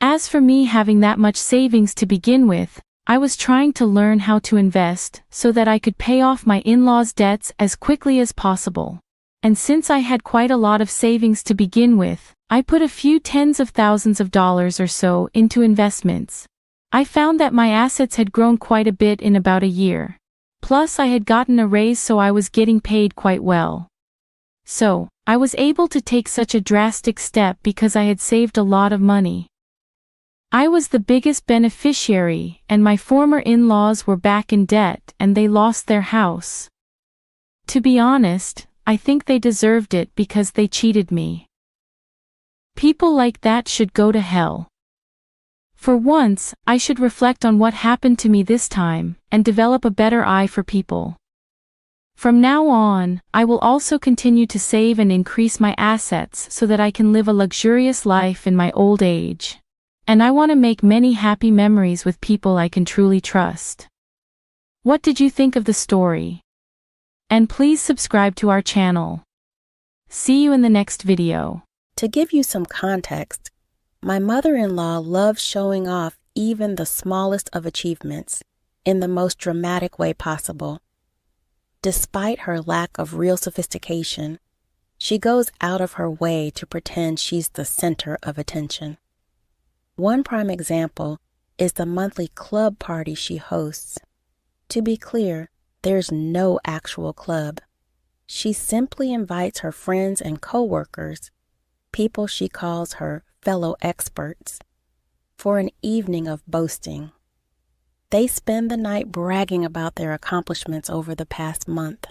As for me having that much savings to begin with, I was trying to learn how to invest so that I could pay off my in-laws' debts as quickly as possible. And since I had quite a lot of savings to begin with, I put a few tens of thousands of dollars or so into investments. I found that my assets had grown quite a bit in about a year. Plus I had gotten a raise, so I was getting paid quite well. So, I was able to take such a drastic step because I had saved a lot of money. I was the biggest beneficiary, and my former in-laws were back in debt and they lost their house. To be honest, I think they deserved it because they cheated me. People like that should go to hell. For once, I should reflect on what happened to me this time and develop a better eye for people. From now on, I will also continue to save and increase my assets so that I can live a luxurious life in my old age. And I want to make many happy memories with people I can truly trust. What did you think of the story? And please subscribe to our channel. See you in the next video. To give you some context, my mother-in-law loves showing off even the smallest of achievements in the most dramatic way possible. Despite her lack of real sophistication, she goes out of her way to pretend she's the center of attention. One prime example is the monthly club party she hosts. To be clear, there's no actual club. She simply invites her friends and coworkers, people she calls her fellow experts, for an evening of boasting. They spend the night bragging about their accomplishments over the past month.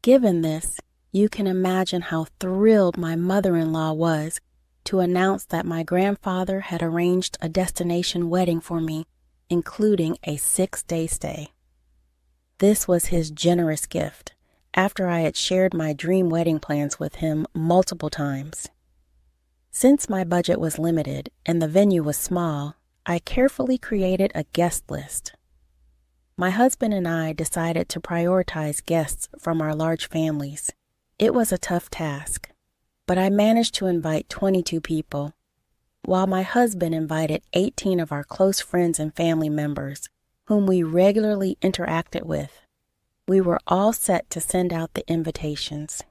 Given this, you can imagine how thrilled my mother-in-law was to announce that my grandfather had arranged a destination wedding for me, including a 6-day stay. This was his generous gift, after I had shared my dream wedding plans with him multiple times. Since my budget was limited and the venue was small, I carefully created a guest list. My husband and I decided to prioritize guests from our large families. It was a tough task, but I managed to invite 22 people, while my husband invited 18 of our close friends and family members, whom we regularly interacted with. We were all set to send out the invitations.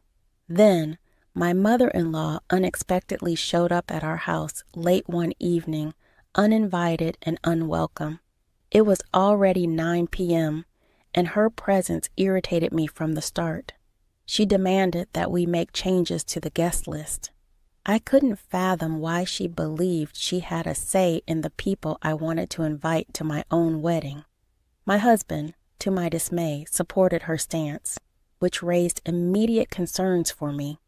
Then, my mother-in-law unexpectedly showed up at our house late one evening, uninvited and unwelcome. It was already 9 p.m., and her presence irritated me from the start. She demanded that we make changes to the guest list. I couldn't fathom why she believed she had a say in the people I wanted to invite to my own wedding. My husband, to my dismay, supported her stance, which raised immediate concerns for me.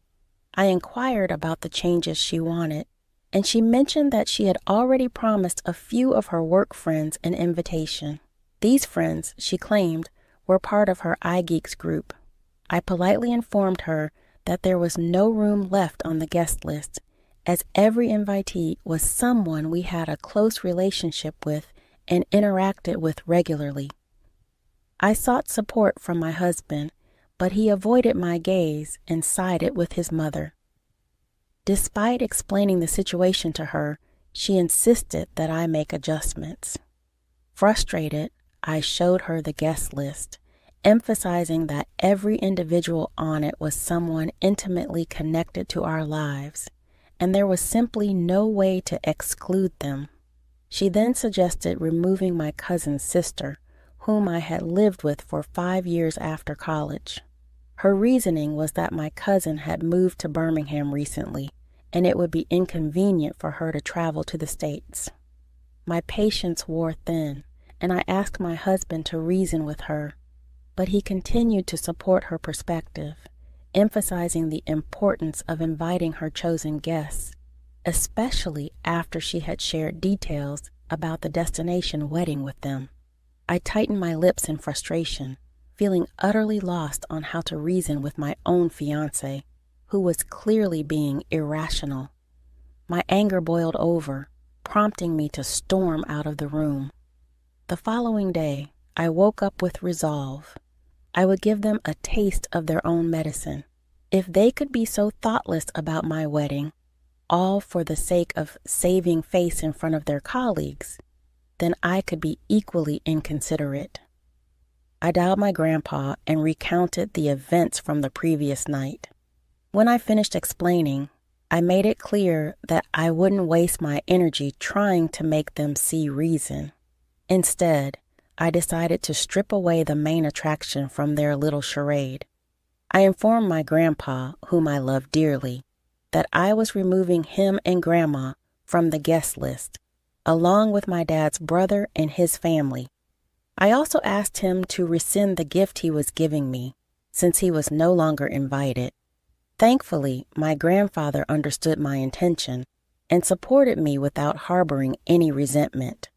I inquired about the changes she wanted, and she mentioned that she had already promised a few of her work friends an invitation. These friends, she claimed, were part of her iGeeks group. I politely informed her that there was no room left on the guest list, as every invitee was someone we had a close relationship with and interacted with regularly. I sought support from my husband, but he avoided my gaze and sided with his mother. Despite explaining the situation to her, she insisted that I make adjustments. Frustrated, I showed her the guest list, emphasizing that every individual on it was someone intimately connected to our lives, and there was simply no way to exclude them. She then suggested removing my cousin's sister, whom I had lived with for 5 years after college. Her reasoning was that my cousin had moved to Birmingham recently, and it would be inconvenient for her to travel to the States. My patience wore thin, and I asked my husband to reason with her, but he continued to support her perspective, emphasizing the importance of inviting her chosen guests, especially after she had shared details about the destination wedding with them. I tightened my lips in frustration, feeling utterly lost on how to reason with my own fiancé, who was clearly being irrational. My anger boiled over, prompting me to storm out of the room. The following day, I woke up with resolve. I would give them a taste of their own medicine. If they could be so thoughtless about my wedding, all for the sake of saving face in front of their colleagues, then I could be equally inconsiderate. I dialed my grandpa and recounted the events from the previous night. When I finished explaining, I made it clear that I wouldn't waste my energy trying to make them see reason. Instead, I decided to strip away the main attraction from their little charade. I informed my grandpa, whom I love dearly, that I was removing him and Grandma from the guest list, along with my dad's brother and his family. I also asked him to rescind the gift he was giving me, since he was no longer invited. Thankfully, my grandfather understood my intention and supported me without harboring any resentment.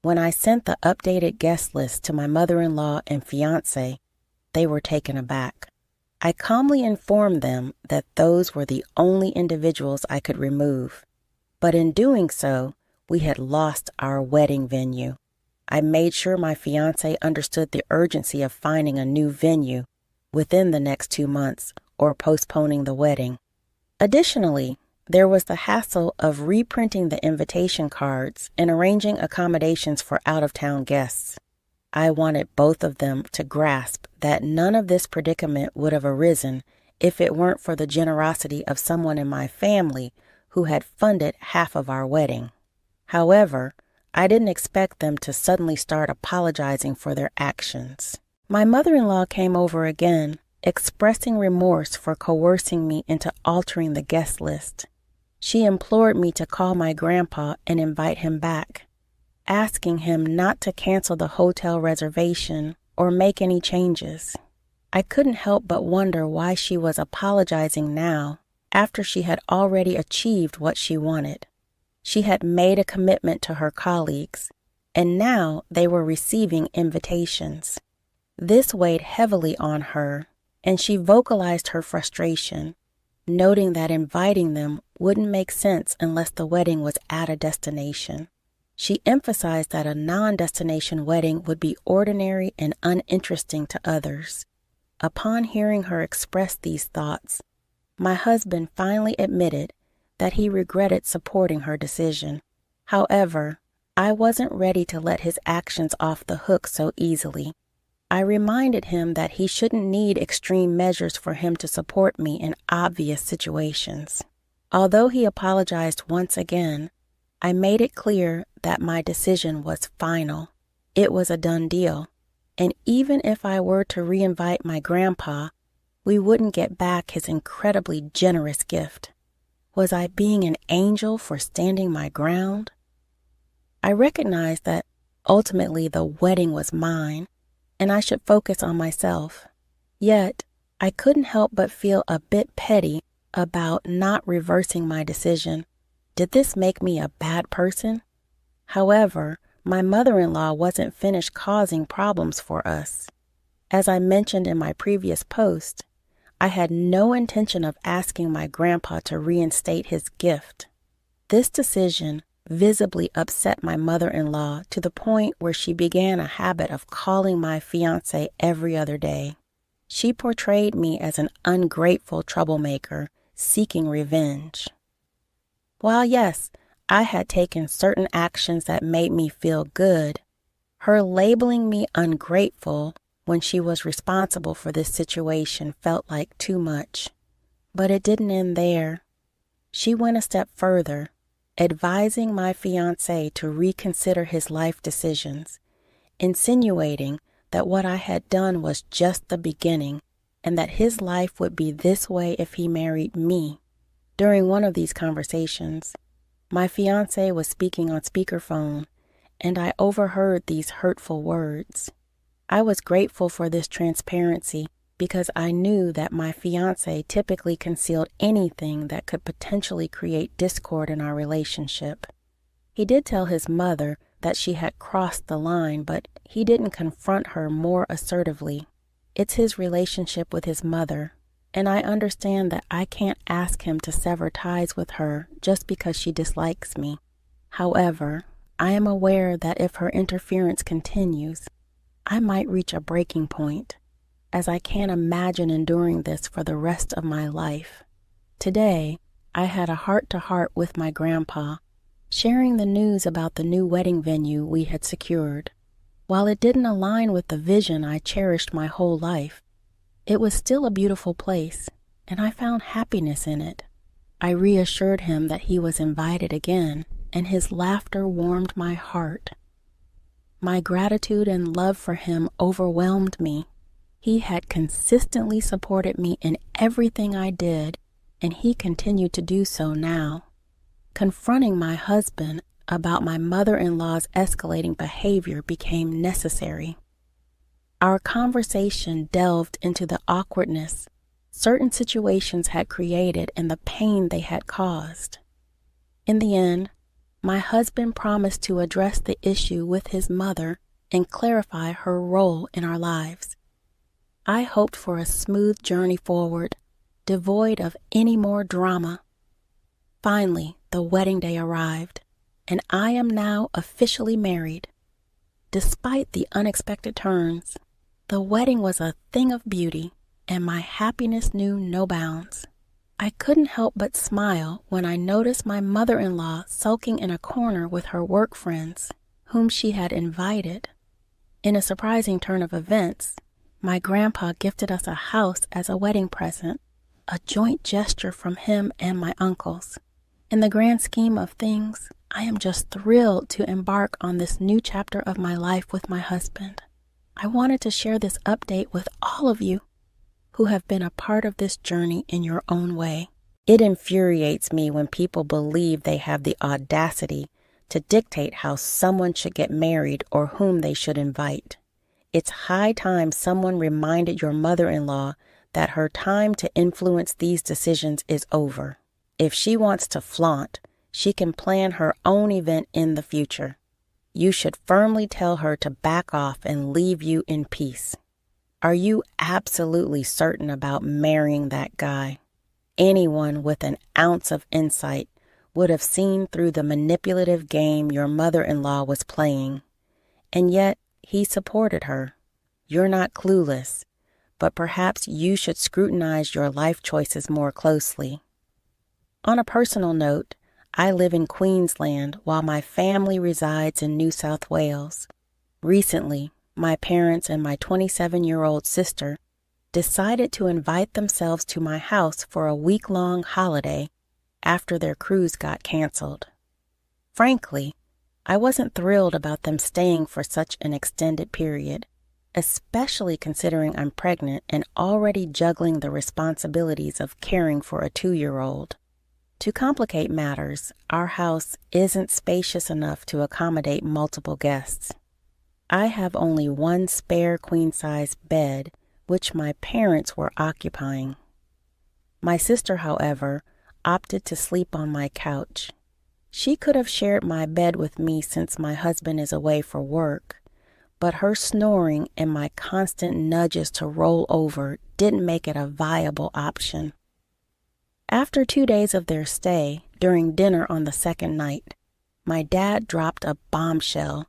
When I sent the updated guest list to my mother-in-law and fiancé, they were taken aback. I calmly informed them that those were the only individuals I could remove, but in doing so, we had lost our wedding venue. I made sure my fiancé understood the urgency of finding a new venue within the next 2 months or postponing the wedding. Additionally, there was the hassle of reprinting the invitation cards and arranging accommodations for out-of-town guests. I wanted both of them to grasp that none of this predicament would have arisen if it weren't for the generosity of someone in my family who had funded half of our wedding. However, I didn't expect them to suddenly start apologizing for their actions. My mother-in-law came over again, expressing remorse for coercing me into altering the guest list. She implored me to call my grandpa and invite him back, asking him not to cancel the hotel reservation or make any changes. I couldn't help but wonder why she was apologizing now after she had already achieved what she wanted. She had made a commitment to her colleagues, and now they were receiving invitations. This weighed heavily on her, and she vocalized her frustration, noting that inviting them wouldn't make sense unless the wedding was at a destination. She emphasized that a non-destination wedding would be ordinary and uninteresting to others. Upon hearing her express these thoughts, my husband finally admitted that he regretted supporting her decision. However, I wasn't ready to let his actions off the hook so easily. I reminded him that he shouldn't need extreme measures for him to support me in obvious situations. Although he apologized once again, I made it clear that my decision was final. It was a done deal, and even if I were to reinvite my grandpa, we wouldn't get back his incredibly generous gift. Was I being an angel for standing my ground? I recognized that ultimately the wedding was mine, and I should focus on myself. Yet, I couldn't help but feel a bit petty about not reversing my decision. Did this make me a bad person? However, my mother-in-law wasn't finished causing problems for us. As I mentioned in my previous post, I had no intention of asking my grandpa to reinstate his gift. This decision visibly upset my mother-in-law to the point where she began a habit of calling my fiancé every other day. She portrayed me as an ungrateful troublemaker seeking revenge. While yes, I had taken certain actions that made me feel good, her labeling me ungrateful when she was responsible for this situation felt like too much. But it didn't end there. She went a step further, advising my fiancé to reconsider his life decisions, insinuating that what I had done was just the beginning and that his life would be this way if he married me. During one of these conversations, my fiancé was speaking on speakerphone, and I overheard these hurtful words. I was grateful for this transparency because I knew that my fiancé typically concealed anything that could potentially create discord in our relationship. He did tell his mother that she had crossed the line, but he didn't confront her more assertively. It's his relationship with his mother, and I understand that I can't ask him to sever ties with her just because she dislikes me. However, I am aware that if her interference continues, I might reach a breaking point, as I can't imagine enduring this for the rest of my life. Today, I had a heart-to-heart with my grandpa, sharing the news about the new wedding venue we had secured. While it didn't align with the vision I cherished my whole life, it was still a beautiful place, and I found happiness in it. I reassured him that he was invited again, and his laughter warmed my heart. My gratitude and love for him overwhelmed me. He had consistently supported me in everything I did, and he continued to do so now. Confronting my husband about my mother-in-law's escalating behavior became necessary. Our conversation delved into the awkwardness certain situations had created and the pain they had caused. In the end, my husband promised to address the issue with his mother and clarify her role in our lives. I hoped for a smooth journey forward, devoid of any more drama. Finally, the wedding day arrived, and I am now officially married. Despite the unexpected turns, the wedding was a thing of beauty, and my happiness knew no bounds. I couldn't help but smile when I noticed my mother-in-law sulking in a corner with her work friends, whom she had invited. In a surprising turn of events, my grandpa gifted us a house as a wedding present, a joint gesture from him and my uncles. In the grand scheme of things, I am just thrilled to embark on this new chapter of my life with my husband. I wanted to share this update with all of you who have been a part of this journey in your own way. It infuriates me when people believe they have the audacity to dictate how someone should get married or whom they should invite. It's high time someone reminded your mother-in-law that her time to influence these decisions is over. If she wants to flaunt, she can plan her own event in the future. You should firmly tell her to back off and leave you in peace. Are you absolutely certain about marrying that guy? Anyone with an ounce of insight would have seen through the manipulative game your mother-in-law was playing. And yet, he supported her. You're not clueless, but perhaps you should scrutinize your life choices more closely. On a personal note, I live in Queensland while my family resides in New South Wales. Recently, my parents and my 27-year-old sister decided to invite themselves to my house for a week-long holiday after their cruise got canceled. Frankly, I wasn't thrilled about them staying for such an extended period, especially considering I'm pregnant and already juggling the responsibilities of caring for a 2-year-old. To complicate matters, our house isn't spacious enough to accommodate multiple guests. I have only one spare queen-size bed, which my parents were occupying. My sister, however, opted to sleep on my couch. She could have shared my bed with me since my husband is away for work, but her snoring and my constant nudges to roll over didn't make it a viable option. After 2 days of their stay, during dinner on the second night, my dad dropped a bombshell.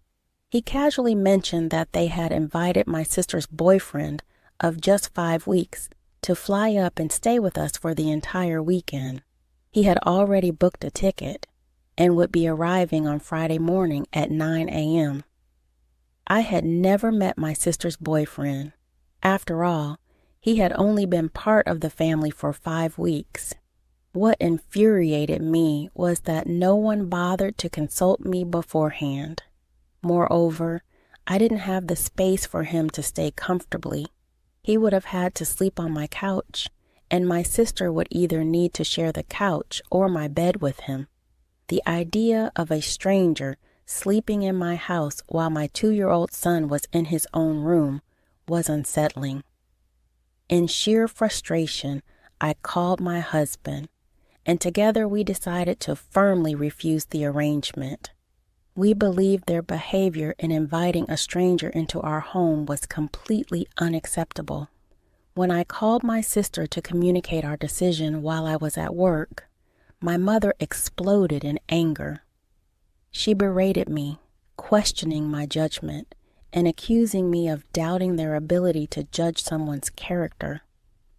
He casually mentioned that they had invited my sister's boyfriend of just 5 weeks to fly up and stay with us for the entire weekend. He had already booked a ticket and would be arriving on Friday morning at 9 a.m. I had never met my sister's boyfriend. After all, he had only been part of the family for 5 weeks. What infuriated me was that no one bothered to consult me beforehand. Moreover, I didn't have the space for him to stay comfortably. He would have had to sleep on my couch, and my sister would either need to share the couch or my bed with him. The idea of a stranger sleeping in my house while my 2-year-old son was in his own room was unsettling. In sheer frustration, I called my husband, and together we decided to firmly refuse the arrangement. We believed their behavior in inviting a stranger into our home was completely unacceptable. When I called my sister to communicate our decision while I was at work, my mother exploded in anger. She berated me, questioning my judgment, and accusing me of doubting their ability to judge someone's character.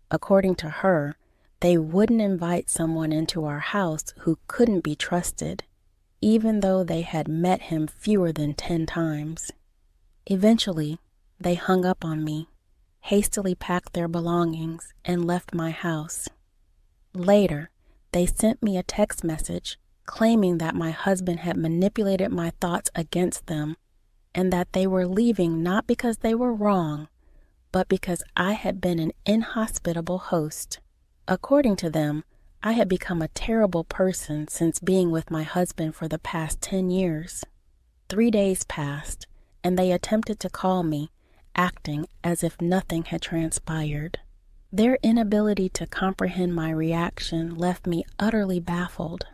According to her, They wouldn't invite someone into our house who couldn't be trusted, even though they had met him fewer than 10 times. Eventually, they hung up on me, hastily packed their belongings, and left my house. Later, they sent me a text message claiming that my husband had manipulated my thoughts against them and that they were leaving not because they were wrong, but because I had been an inhospitable host. According to them, I had become a terrible person since being with my husband for the past 10 years. 3 days passed, and they attempted to call me, acting as if nothing had transpired. Their inability to comprehend my reaction left me utterly baffled.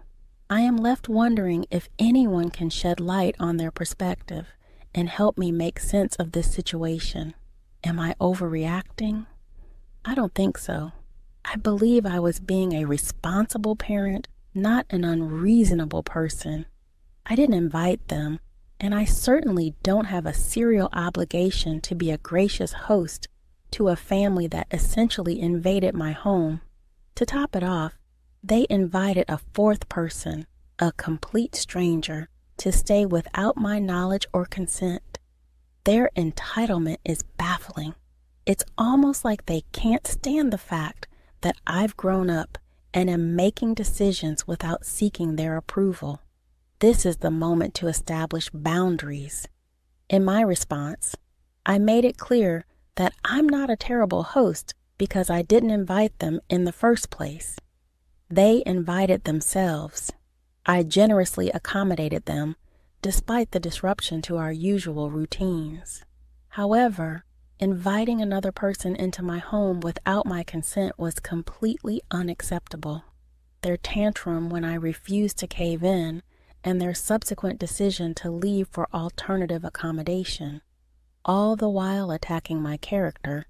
I am left wondering if anyone can shed light on their perspective and help me make sense of this situation. Am I overreacting? I don't think so. I believe I was being a responsible parent, not an unreasonable person. I didn't invite them, and I certainly don't have a serial obligation to be a gracious host to a family that essentially invaded my home. To top it off, they invited a 4th person, a complete stranger, to stay without my knowledge or consent. Their entitlement is baffling. It's almost like they can't stand the fact that I've grown up and am making decisions without seeking their approval. This is the moment to establish boundaries. In my response, I made it clear that I'm not a terrible host because I didn't invite them in the first place. They invited themselves. I generously accommodated them despite the disruption to our usual routines. However, inviting another person into my home without my consent was completely unacceptable. Their tantrum when I refused to cave in and their subsequent decision to leave for alternative accommodation, all the while attacking my character,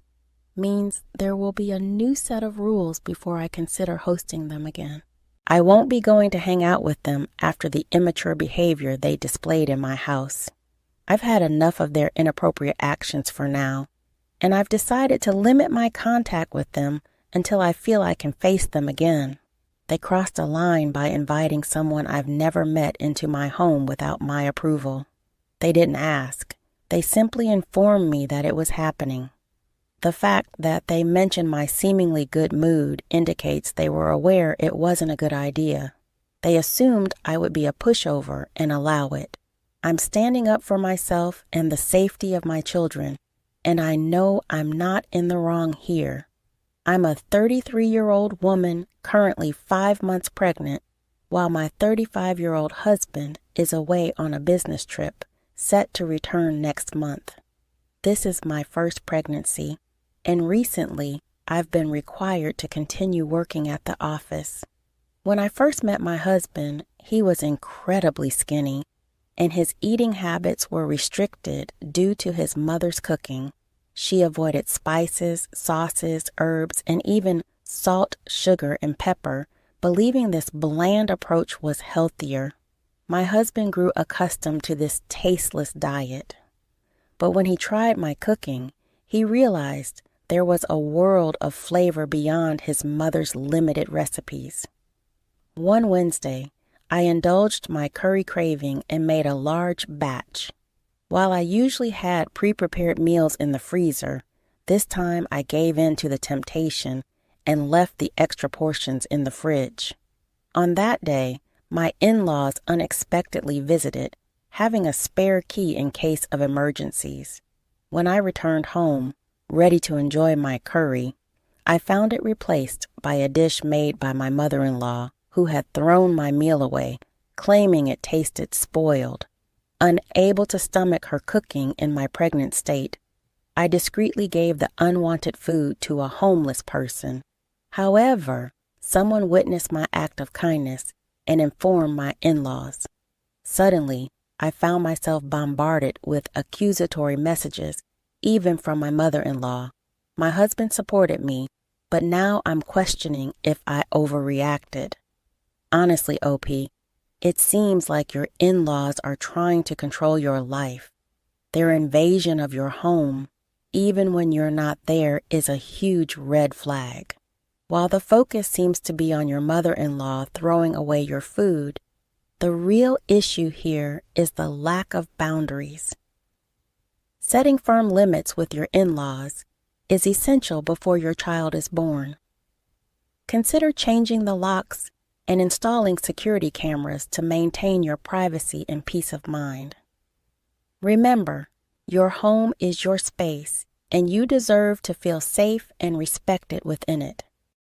means there will be a new set of rules before I consider hosting them again. I won't be going to hang out with them after the immature behavior they displayed in my house. I've had enough of their inappropriate actions for now, and I've decided to limit my contact with them until I feel I can face them again. They crossed a line by inviting someone I've never met into my home without my approval. They didn't ask. They simply informed me that it was happening. The fact that they mentioned my seemingly good mood indicates they were aware it wasn't a good idea. They assumed I would be a pushover and allow it. I'm standing up for myself and the safety of my children, and I know I'm not in the wrong here. I'm a 33-year-old woman currently 5 months pregnant, while my 35-year-old husband is away on a business trip, set to return next month. This is my first pregnancy, and recently I've been required to continue working at the office. When I first met my husband, he was incredibly skinny, and his eating habits were restricted due to his mother's cooking. She avoided spices, sauces, herbs, and even salt, sugar, and pepper, believing this bland approach was healthier. My husband grew accustomed to this tasteless diet. But when he tried my cooking, he realized there was a world of flavor beyond his mother's limited recipes. One Wednesday, I indulged my curry craving and made a large batch. While I usually had pre-prepared meals in the freezer, this time I gave in to the temptation and left the extra portions in the fridge. On that day, my in-laws unexpectedly visited, having a spare key in case of emergencies. When I returned home, ready to enjoy my curry, I found it replaced by a dish made by my mother-in-law, who had thrown my meal away, claiming it tasted spoiled. Unable to stomach her cooking in my pregnant state, I discreetly gave the unwanted food to a homeless person. However, someone witnessed my act of kindness and informed my in-laws. Suddenly, I found myself bombarded with accusatory messages, even from my mother-in-law. My husband supported me, but now I'm questioning if I overreacted. Honestly, OP, it seems like your in-laws are trying to control your life. Their invasion of your home, even when you're not there, is a huge red flag. While the focus seems to be on your mother-in-law throwing away your food, the real issue here is the lack of boundaries. Setting firm limits with your in-laws is essential before your child is born. Consider changing the locks and installing security cameras to maintain your privacy and peace of mind. Remember, your home is your space, and you deserve to feel safe and respected within it.